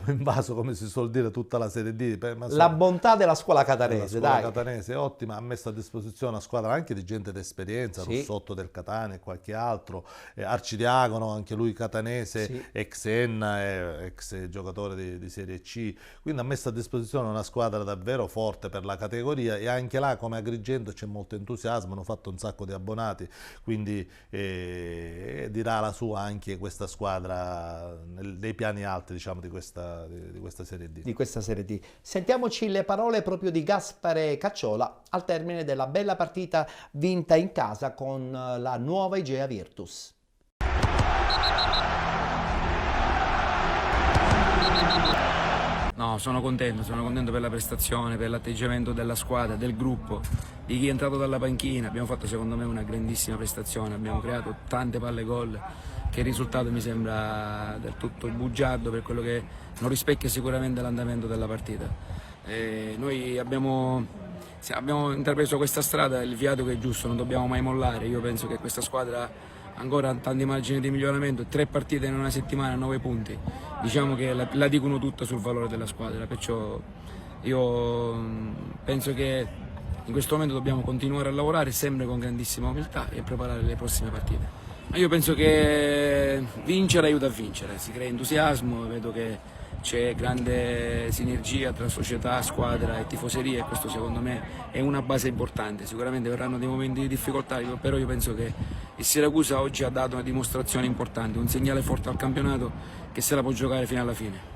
invaso, come si suol dire, tutta la Serie D. La bontà della scuola La catanese, squadra dai. catanese è ottima, ha messo a disposizione una squadra anche di gente d'esperienza, Sì. Russotto del Catania e qualche altro, Arcidiacono, anche lui catanese, Sì. ex Enna, ex giocatore di Serie C, quindi ha messo a disposizione una squadra davvero forte per la categoria e anche là come Agrigento c'è molto entusiasmo, hanno fatto un sacco di abbonati, quindi dirà la sua anche questa squadra dei piani alti, diciamo, di questa Serie D. Di questa Serie D. Sentiamoci le parole proprio di Gaspare Cacciola al termine della bella partita vinta in casa con la nuova Igea Virtus. No, sono contento per la prestazione, per l'atteggiamento della squadra, del gruppo, di chi è entrato dalla panchina. Abbiamo fatto secondo me una grandissima prestazione, abbiamo creato tante palle gol, che il risultato mi sembra del tutto bugiardo per quello che non rispecchia sicuramente l'andamento della partita. Noi abbiamo intrapreso questa strada, il fiato che è giusto, non dobbiamo mai mollare. Io penso che questa squadra ancora ha tanti margini di miglioramento, 3 partite in una settimana, 9 punti, diciamo che la dicono tutta sul valore della squadra, perciò io penso che in questo momento dobbiamo continuare a lavorare sempre con grandissima umiltà e preparare le prossime partite. Ma io penso che vincere aiuta a vincere, si crea entusiasmo, vedo che c'è grande sinergia tra società, squadra e tifoseria e questo secondo me è una base importante. Sicuramente verranno dei momenti di difficoltà, però io penso che il Siracusa oggi ha dato una dimostrazione importante, un segnale forte al campionato che se la può giocare fino alla fine.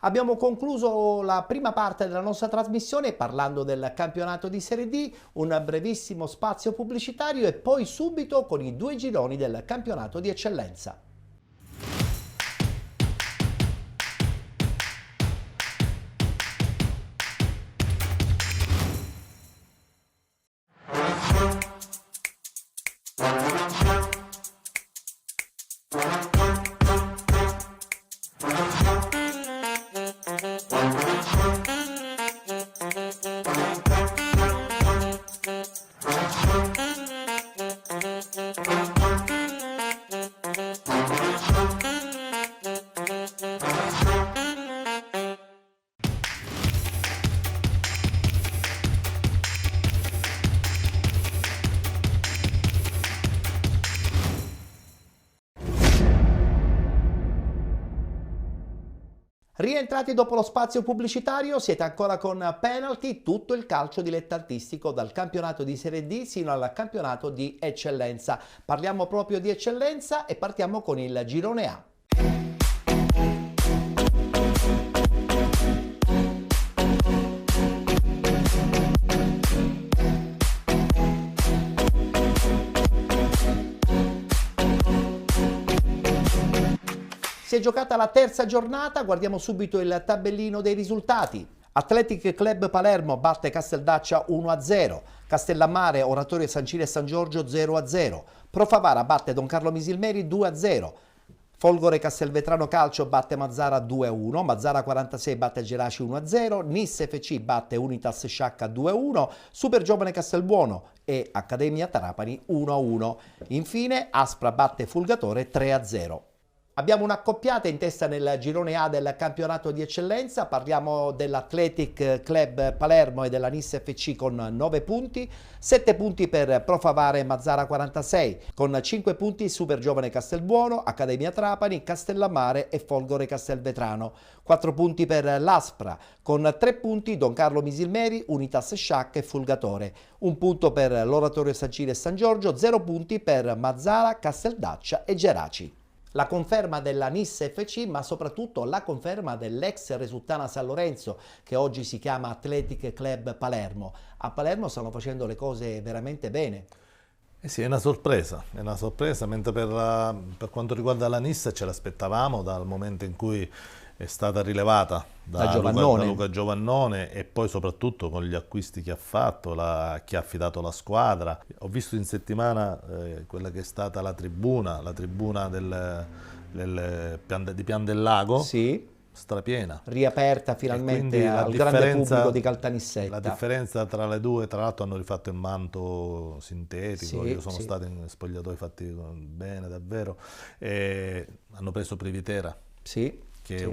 Abbiamo concluso la prima parte della nostra trasmissione parlando del campionato di Serie D, un brevissimo spazio pubblicitario e poi subito con i 2 gironi del campionato di eccellenza. Rientrati dopo lo spazio pubblicitario, siete ancora con Penalty, tutto il calcio dilettantistico dal campionato di Serie D sino al campionato di eccellenza. Parliamo proprio di eccellenza e partiamo con il girone A. Si è giocata la terza giornata, guardiamo subito il tabellino dei risultati. Athletic Club Palermo batte Casteldaccia 1-0, Castellammare, Oratorio San Cile e San Giorgio 0-0, Pro Favara batte Don Carlo Misilmeri 2-0, Folgore Castelvetrano Calcio batte Mazzara 2-1, Mazzara 46 batte Geraci 1-0, Nis FC batte Unitas Sciacca 2-1, Super Giovane Castelbuono e Accademia Trapani 1-1. Infine Aspra batte Fulgatore 3-0. Abbiamo un'accoppiata in testa nel girone A del campionato di eccellenza, parliamo dell'Athletic Club Palermo e della Nis FC con 9 punti, 7 punti per Pro Favara e Mazzara 46, con 5 punti Super Giovane Castelbuono, Accademia Trapani, Castellammare e Folgore Castelvetrano, 4 punti per l'Aspra, con 3 punti Don Carlo Misilmeri, Unitas Sciacca e Fulgatore, 1 punto per l'Oratorio San Cile e San Giorgio, 0 punti per Mazzara, Casteldaccia e Geraci. La conferma della Nis FC, ma soprattutto la conferma dell'ex Resultana San Lorenzo, che oggi si chiama Athletic Club Palermo. A Palermo stanno facendo le cose veramente bene. Eh sì, è una sorpresa, mentre per quanto riguarda la Nis ce l'aspettavamo dal momento in cui è stata rilevata da Luca Giovannone e poi soprattutto con gli acquisti che ha fatto, che ha affidato la squadra. Ho visto in settimana quella che è stata la tribuna di Pian del Lago, sì, strapiena. Riaperta finalmente al grande pubblico di Caltanissetta. La differenza tra le due, tra l'altro hanno rifatto il manto sintetico, io sono stato in spogliatoi fatti bene davvero, e hanno preso Privitera. Sì. Che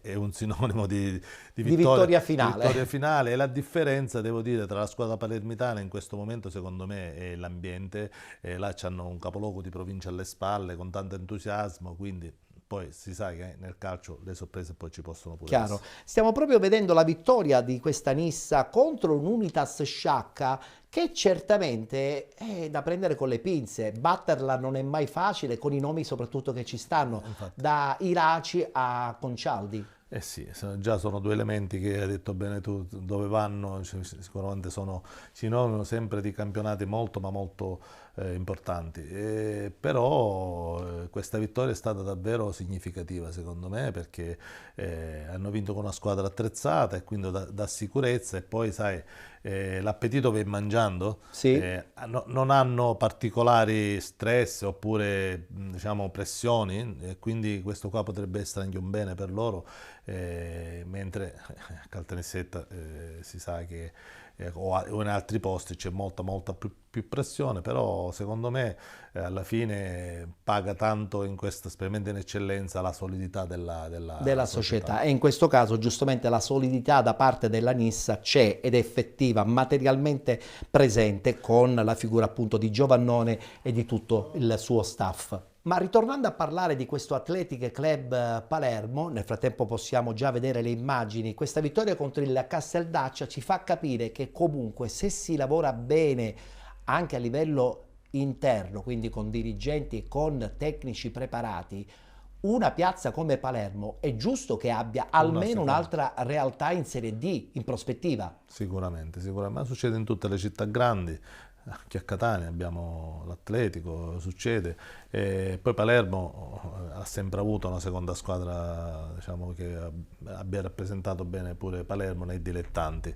è un sinonimo di vittoria finale. Di vittoria finale. E la differenza, devo dire, tra la squadra palermitana in questo momento, secondo me, è l'ambiente. Là c'hanno un capoluogo di provincia alle spalle, con tanto entusiasmo, quindi poi si sa che nel calcio le sorprese poi ci possono pure essere. Chiaro. Stiamo proprio vedendo la vittoria di questa Nissa contro un Unitas Sciacca che certamente è da prendere con le pinze. Batterla non è mai facile, con i nomi soprattutto che ci stanno, da Iraci a Concialdi. Eh sì, già sono due elementi che hai detto bene tu, dove vanno, sicuramente sono sinonimo sempre di campionati molto ma molto importanti, però questa vittoria è stata davvero significativa secondo me, perché hanno vinto con una squadra attrezzata e quindi dà sicurezza, e poi sai, l'appetito viene mangiando, sì. Non hanno particolari stress oppure diciamo pressioni, e quindi questo qua potrebbe essere anche un bene per loro, mentre a Caltanissetta si sa che o in altri posti c'è molta più pressione, però secondo me alla fine paga tanto in questa, specialmente in eccellenza, la solidità della società. E in questo caso giustamente la solidità da parte della Nissa c'è ed è effettiva, materialmente presente, con la figura appunto di Giovannone e di tutto il suo staff. Ma ritornando a parlare di questo Athletic Club Palermo, nel frattempo possiamo già vedere le immagini. Questa vittoria contro il Casteldaccia ci fa capire che comunque, se si lavora bene anche a livello interno, quindi con dirigenti e con tecnici preparati, una piazza come Palermo è giusto che abbia almeno un'altra realtà in Serie D in prospettiva. Sicuramente, ma succede in tutte le città grandi. Anche a Catania abbiamo l'Atletico, succede, e poi Palermo ha sempre avuto una seconda squadra, diciamo, che abbia rappresentato bene pure Palermo nei dilettanti.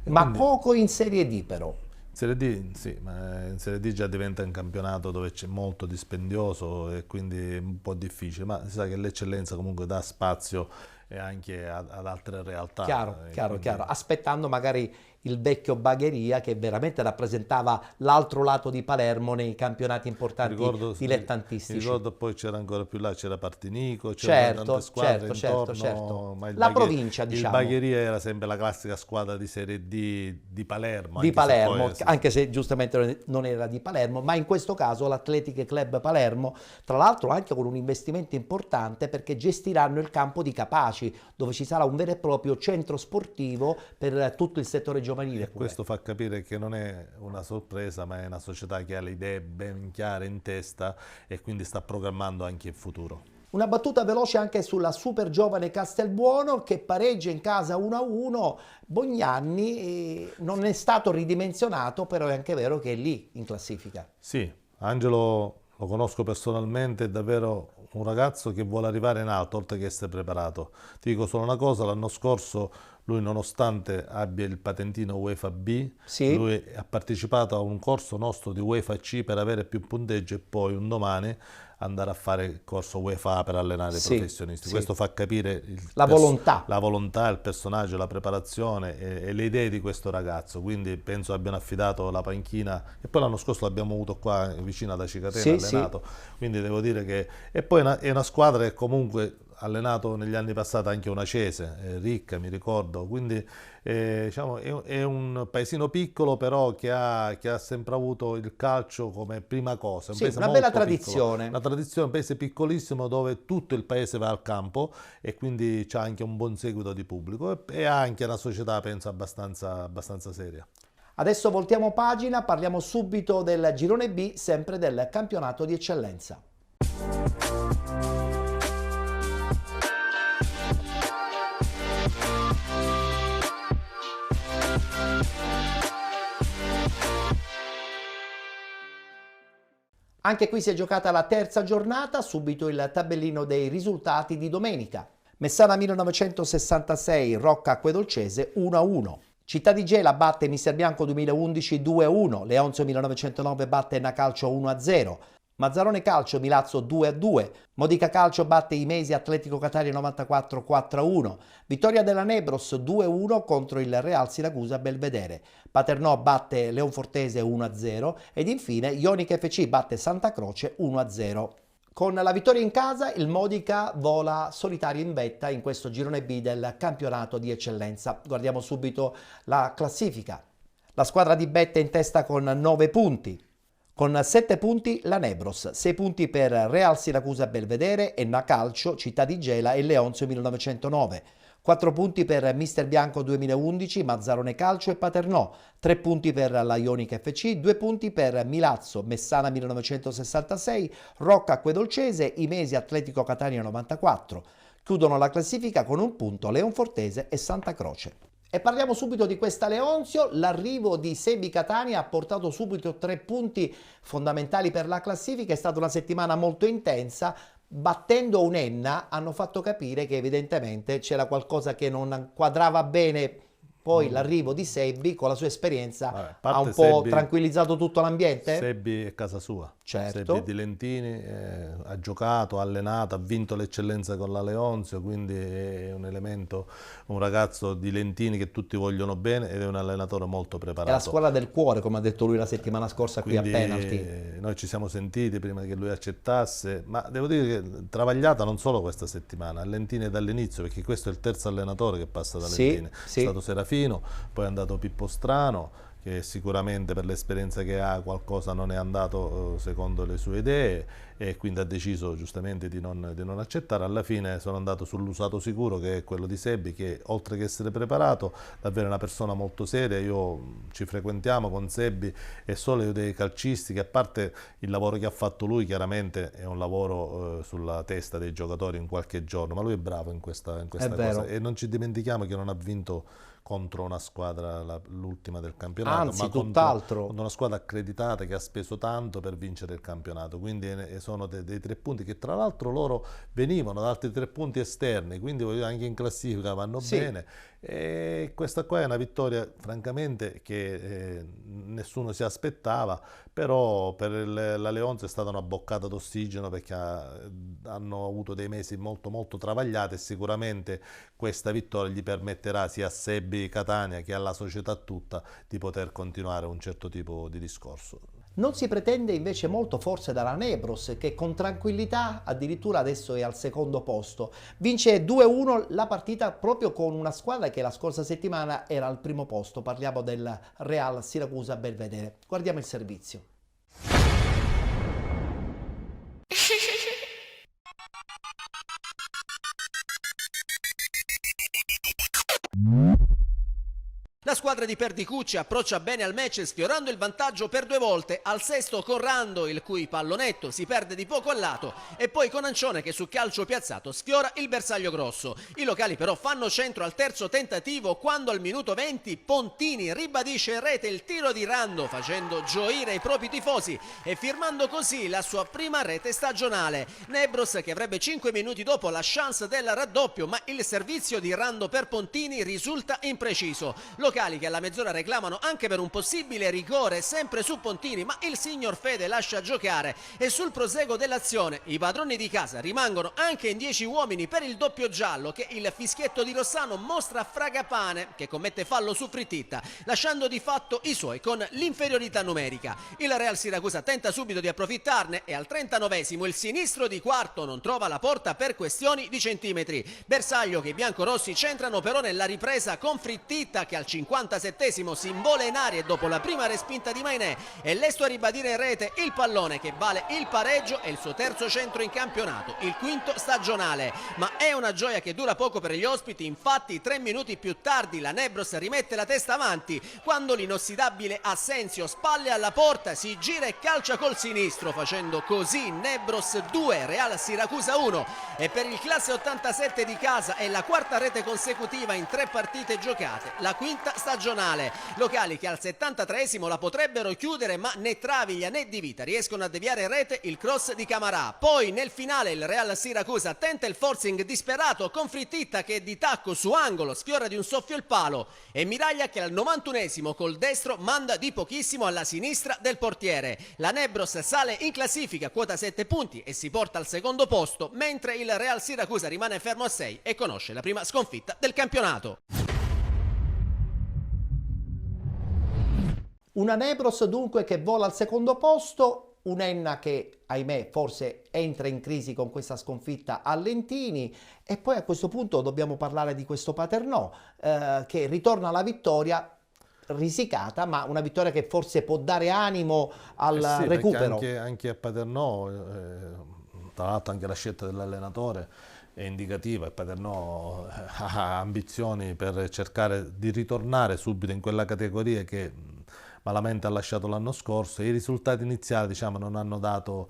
Ma quindi, poco in Serie D però. In Serie D sì, ma in Serie D già diventa un campionato dove c'è molto dispendioso e quindi è un po' difficile, ma si sa che l'eccellenza comunque dà spazio anche ad altre realtà. Chiaro, aspettando magari il vecchio Bagheria, che veramente rappresentava l'altro lato di Palermo nei campionati importanti dilettantistici. Ricordo poi c'era ancora più là, c'era Partinico, c'erano tante squadre intorno. Ma la provincia, diciamo. Il Bagheria era sempre la classica squadra di Serie D di Palermo. Anche se giustamente non era di Palermo, ma in questo caso l'Athletic Club Palermo, tra l'altro anche con un investimento importante, perché gestiranno il campo di Capaci, Aci, dove ci sarà un vero e proprio centro sportivo per tutto il settore giovanile. Questo fa capire che non è una sorpresa, ma è una società che ha le idee ben chiare in testa e quindi sta programmando anche il futuro. Una battuta veloce anche sulla super giovane Castelbuono che pareggia in casa 1-1. Bognanni non è stato ridimensionato, però è anche vero che è lì in classifica. Sì, Angelo lo conosco personalmente, è davvero un ragazzo che vuole arrivare in alto oltre che essere preparato. Ti dico solo una cosa, l'anno scorso lui, nonostante abbia il patentino UEFA B, sì, lui ha partecipato a un corso nostro di UEFA C per avere più punteggio e poi un domani andare a fare il corso UEFA A per allenare i professionisti. Sì. Questo fa capire la volontà, il personaggio, la preparazione e le idee di questo ragazzo. Quindi penso abbiano affidato la panchina, e poi l'anno scorso l'abbiamo avuto qua vicino ad Acicatena, allenato. Quindi devo dire che... E poi è una squadra che comunque allenato negli anni passati anche una Cese, ricca, mi ricordo, quindi diciamo, è un paesino piccolo però che ha sempre avuto il calcio come prima cosa, un paese una molto bella piccolo, tradizione. una tradizione, un paese piccolissimo dove tutto il paese va al campo e quindi c'ha anche un buon seguito di pubblico e ha anche una società, penso, abbastanza seria. Adesso voltiamo pagina, parliamo subito del girone B, sempre del campionato di eccellenza. Anche qui si è giocata la terza giornata, subito il tabellino dei risultati di domenica. Messana 1966, Rocca Acquedolcese 1-1. Città di Gela batte Mister Bianco 2011 2-1. Leonzio 1909 batte Nacalcio 1-0. Mazzarone Calcio Milazzo 2-2. Modica Calcio batte Imesi Atletico Catania 94 4-1. Vittoria della Nebros 2-1 contro il Real Siracusa Belvedere. Paternò batte Leonfortese 1-0 ed infine Ionica FC batte Santa Croce 1-0. Con la vittoria in casa il Modica vola solitario in vetta in questo girone B del campionato di eccellenza. Guardiamo subito la classifica. La squadra di Bette in testa con 9 punti. Con 7 punti la Nebros, 6 punti per Real Siracusa Belvedere, Enna Calcio, Città di Gela e Leonzio 1909. 4 punti per Mister Bianco 2011, Mazzarone Calcio e Paternò, 3 punti per la Ionica FC, 2 punti per Milazzo, Messana 1966, Rocca Acquedolcese, Imesi Atletico Catania 94. Chiudono la classifica con un punto Leonfortese e Santa Croce. E parliamo subito di questa Leonzio. L'arrivo di Sebi Catania ha portato subito 3 punti fondamentali per la classifica. È stata una settimana molto intensa. Battendo un Enna hanno fatto capire che evidentemente c'era qualcosa che non quadrava bene. Poi l'arrivo di Sebbi con la sua esperienza ha un po' tranquillizzato tutto l'ambiente? Sebbi è casa sua. Certo. Sebbi di Lentini ha giocato, ha allenato, ha vinto l'eccellenza con la Leonzio, quindi è un elemento, un ragazzo di Lentini che tutti vogliono bene ed è un allenatore molto preparato. È la squadra del cuore, come ha detto lui la settimana scorsa qui quindi, a Penalty. Noi ci siamo sentiti prima che lui accettasse, ma devo dire che travagliata non solo questa settimana, a Lentini dall'inizio, perché questo è il terzo allenatore che passa da Lentini. È stato Serafino, poi è andato Pippo Strano, che sicuramente per l'esperienza che ha qualcosa non è andato secondo le sue idee e quindi ha deciso giustamente di non accettare. Alla fine sono andato sull'usato sicuro, che è quello di Sebbi, che oltre che essere preparato davvero è una persona molto seria. Io ci frequentiamo con Sebbi e solo dei calcisti, che a parte il lavoro che ha fatto lui, chiaramente è un lavoro sulla testa dei giocatori in qualche giorno, ma lui è bravo in questa cosa e non ci dimentichiamo che non ha vinto contro una squadra, l'ultima del campionato, anzi, ma tutt'altro, contro una squadra accreditata che ha speso tanto per vincere il campionato. Quindi sono dei 3 punti che tra l'altro loro venivano da altri 3 punti esterni, quindi anche in classifica vanno bene. E questa qua è una vittoria francamente che nessuno si aspettava, però per la Leonzio è stata una boccata d'ossigeno, perché hanno avuto dei mesi molto molto travagliati e sicuramente questa vittoria gli permetterà sia a Sebbi Catania che alla società tutta di poter continuare un certo tipo di discorso. Non si pretende invece molto forse dalla Nebros, che con tranquillità addirittura adesso è al secondo posto. Vince 2-1 la partita proprio con una squadra che la scorsa settimana era al primo posto. Parliamo del Real Siracusa Belvedere. Guardiamo il servizio. La squadra di Perdicucci approccia bene al match sfiorando il vantaggio per 2 volte, al sesto con Rando il cui pallonetto si perde di poco al lato e poi con Ancione che su calcio piazzato sfiora il bersaglio grosso. I locali però fanno centro al terzo tentativo quando al minuto 20 Pontini ribadisce in rete il tiro di Rando facendo gioire i propri tifosi e firmando così la sua prima rete stagionale. Nebros che avrebbe 5 minuti dopo la chance del raddoppio, ma il servizio di Rando per Pontini risulta impreciso. Locali che alla mezz'ora reclamano anche per un possibile rigore sempre su Pontini, ma il signor Fede lascia giocare e sul proseguo dell'azione i padroni di casa rimangono anche in 10 uomini per il doppio giallo che il fischietto di Rossano mostra a Fragapane che commette fallo su Frittita, lasciando di fatto i suoi con l'inferiorità numerica. Il Real Siracusa tenta subito di approfittarne e al 39esimo il sinistro di Quarto non trova la porta per questioni di centimetri. Bersaglio che i biancorossi centrano però nella ripresa con Frittita che al 57esimo si invola in aria dopo la prima respinta di Mainè e lesto a ribadire in rete il pallone che vale il pareggio e il suo terzo centro in campionato, il quinto stagionale. Ma è una gioia che dura poco per gli ospiti, infatti 3 minuti più tardi la Nebros rimette la testa avanti quando l'inossidabile Assenzio spalle alla porta si gira e calcia col sinistro facendo così Nebros 2 Real Siracusa 1 e per il classe 87 di casa è la quarta rete consecutiva in 3 partite giocate, la quinta stagionale. Locali che al 73esimo la potrebbero chiudere ma né Travaglia né Di Vita riescono a deviare in rete il cross di Camarà. Poi nel finale il Real Siracusa tenta il forcing disperato con Frittita che di tacco su angolo sfiora di un soffio il palo e Miraglia che al 91esimo col destro manda di pochissimo alla sinistra del portiere. La Nebros sale in classifica quota 7 punti e si porta al secondo posto mentre il Real Siracusa rimane fermo a 6 e conosce la prima sconfitta del campionato. Una Nebros dunque che vola al secondo posto, un Enna che ahimè forse entra in crisi con questa sconfitta a Lentini e poi a questo punto dobbiamo parlare di questo Paternò che ritorna alla vittoria risicata, ma una vittoria che forse può dare animo al sì, recupero. Anche a Paternò, tra l'altro anche la scelta dell'allenatore è indicativa, e Paternò ha ambizioni per cercare di ritornare subito in quella categoria che malamente ha lasciato l'anno scorso e i risultati iniziali diciamo non hanno dato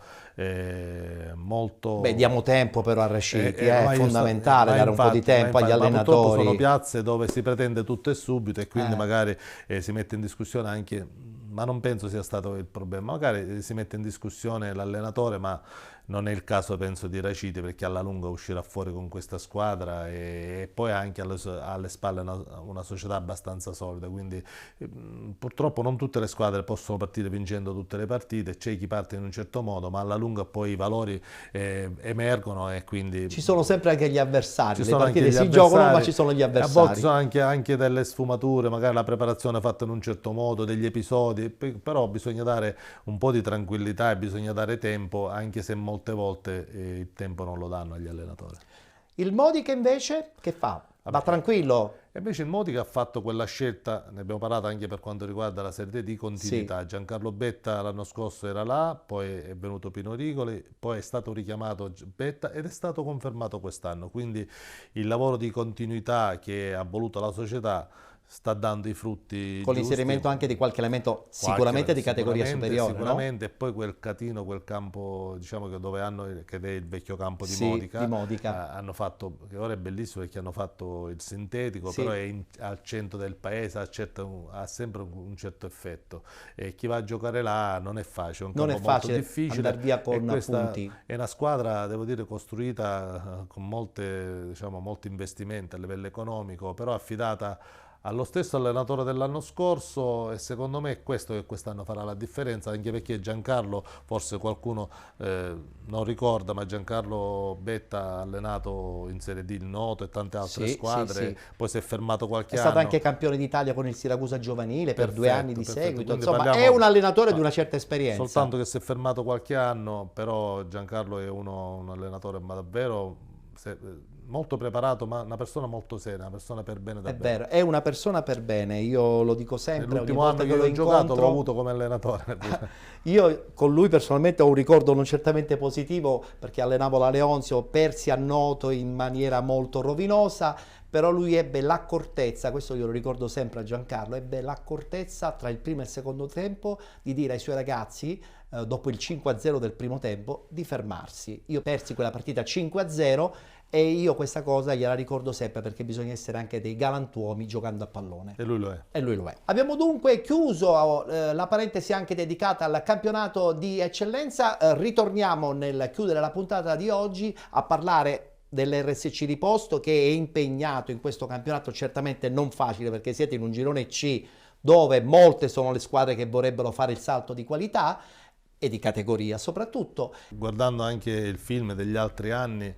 molto... Beh, diamo tempo però a Rasciti, è fondamentale dare un po' di tempo agli allenatori. Purtroppo sono piazze dove si pretende tutto e subito e quindi magari si mette in discussione anche, ma non penso sia stato il problema, magari si mette in discussione l'allenatore, ma non è il caso penso di Rasciti perché alla lunga uscirà fuori con questa squadra e poi anche alle spalle una società abbastanza solida, quindi purtroppo non tutte le squadre possono partire vincendo tutte le partite, c'è chi parte in un certo modo ma alla lunga poi i valori emergono e quindi... Ci sono sempre anche gli avversari, le partite si giocano ma ci sono gli avversari. A volte sono anche delle sfumature, magari la preparazione fatta in un certo modo, degli episodi, però bisogna dare un po' di tranquillità e bisogna dare tempo anche se molte volte il tempo non lo danno agli allenatori. Il Modica invece che fa? Va tranquillo? E invece il Modica ha fatto quella scelta, ne abbiamo parlato anche per quanto riguarda la Serie D, di continuità. Sì. Giancarlo Betta l'anno scorso era là, poi è venuto Pino Rigoli, poi è stato richiamato Betta ed è stato confermato quest'anno. Quindi il lavoro di continuità che ha voluto la società sta dando i frutti con l'inserimento anche di qualche elemento sicuramente di categoria superiore, sicuramente, no? E poi quel catino, quel campo diciamo che dove hanno, che è il vecchio campo di sì, Modica, di Modica. Hanno fatto, che ora è bellissimo perché hanno fatto il sintetico, sì. Però è al centro del paese, ha sempre un certo effetto e chi va a giocare là non è facile, è un campo molto difficile, andare via con punti. È una squadra, devo dire, costruita con molti investimenti a livello economico, però affidata allo stesso allenatore dell'anno scorso e secondo me è questo che quest'anno farà la differenza, anche perché Giancarlo, forse qualcuno non ricorda, ma Giancarlo Betta ha allenato in Serie D il Noto e tante altre squadre, sì. Poi si è fermato qualche anno. È stato anche campione d'Italia con il Siracusa giovanile per 2 anni di seguito, insomma è un allenatore di una certa esperienza. Soltanto che si è fermato qualche anno, però Giancarlo è un allenatore ma davvero... molto preparato, ma una persona molto seria, una persona per bene davvero. È vero, è una persona per bene, io lo dico sempre. L'ultimo anno che ho giocato l'ho avuto come allenatore. Io con lui personalmente ho un ricordo non certamente positivo perché allenavo la Leonzio, persi a Noto in maniera molto rovinosa, però lui ebbe l'accortezza, questo io lo ricordo sempre a Giancarlo, ebbe l'accortezza tra il primo e il secondo tempo di dire ai suoi ragazzi, dopo il 5-0 del primo tempo, di fermarsi. Io persi quella partita 5-0 e io questa cosa gliela ricordo sempre, perché bisogna essere anche dei galantuomini giocando a pallone. E lui lo è. E lui lo è. Abbiamo dunque chiuso la parentesi anche dedicata al campionato di eccellenza. Ritorniamo nel chiudere la puntata di oggi a parlare dell'RSC Riposto, che è impegnato in questo campionato certamente non facile, perché siete in un girone C dove molte sono le squadre che vorrebbero fare il salto di qualità e di categoria soprattutto. Guardando anche il film degli altri anni,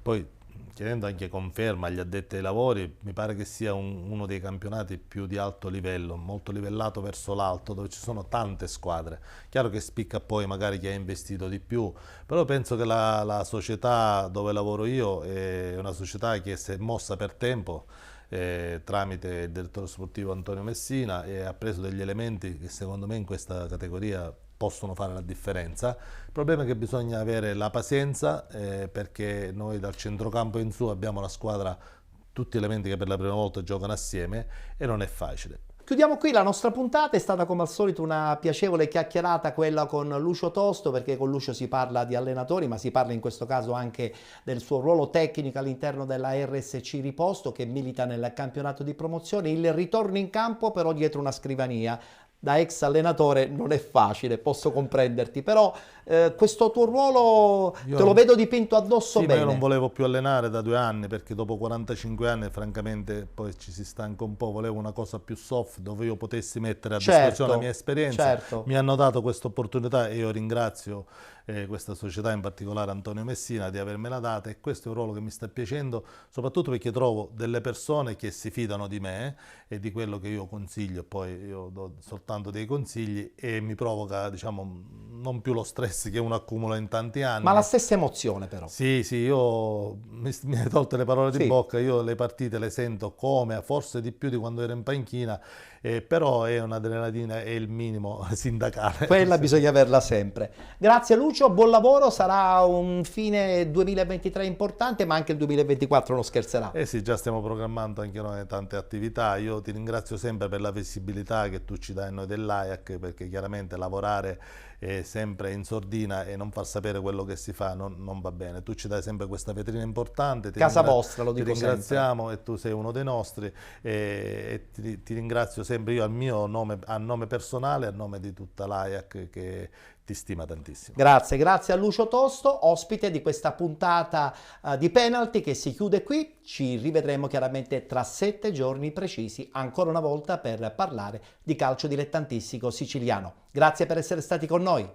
poi chiedendo anche conferma agli addetti ai lavori, mi pare che sia uno dei campionati più di alto livello, molto livellato verso l'alto, dove ci sono tante squadre. Chiaro che spicca poi magari chi ha investito di più, però penso che la società dove lavoro io è una società che si è mossa per tempo, tramite il direttore sportivo Antonio Messina, e ha preso degli elementi che secondo me in questa categoria possono fare la differenza. Il problema è che bisogna avere la pazienza, perché noi dal centrocampo in su abbiamo la squadra, tutti elementi che per la prima volta giocano assieme, e non è facile. Chiudiamo qui la nostra puntata, è stata come al solito una piacevole chiacchierata quella con Lucio Tosto, perché con Lucio si parla di allenatori, ma si parla in questo caso anche del suo ruolo tecnico all'interno della RSC Riposto, che milita nel campionato di promozione. Il ritorno in campo però dietro una scrivania. Da ex allenatore non è facile, posso comprenderti, però questo tuo ruolo te lo vedo dipinto addosso sì, bene. Ma io non volevo più allenare da 2 anni, perché dopo 45 anni francamente poi ci si stanca un po', volevo una cosa più soft dove io potessi mettere a disposizione la mia esperienza. Certo. Mi hanno dato questa opportunità e io ringrazio questa società, in particolare Antonio Messina, di avermela data, e questo è un ruolo che mi sta piacendo, soprattutto perché trovo delle persone che si fidano di me e di quello che io consiglio. Poi io do soltanto dei consigli e mi provoca, diciamo, non più lo stress che uno accumula in tanti anni. Ma la stessa emozione però. Sì, io mi hai tolte le parole di bocca, io le partite le sento come, forse di più di quando ero in panchina, però è un'adrenalina, è il minimo sindacale. Quella bisogna averla sempre. Grazie Lucio, buon lavoro, sarà un fine 2023 importante, ma anche il 2024 non scherzerà. Eh sì, già stiamo programmando anche noi tante attività. Io ti ringrazio sempre per la visibilità che tu ci dai a noi dell'AIAC, perché chiaramente lavorare sempre in sordina e non far sapere quello che si fa non va bene. Tu ci dai sempre questa vetrina importante. Casa vostra, lo dico sempre. Ti ringraziamo e tu sei uno dei nostri, e ti ringrazio sempre io a nome personale, a nome di tutta l'AIAC che ti stima tantissimo. Grazie a Lucio Tosto, ospite di questa puntata di Penalty che si chiude qui. Ci rivedremo chiaramente tra 7 giorni precisi, ancora una volta per parlare di calcio dilettantistico siciliano. Grazie per essere stati con noi.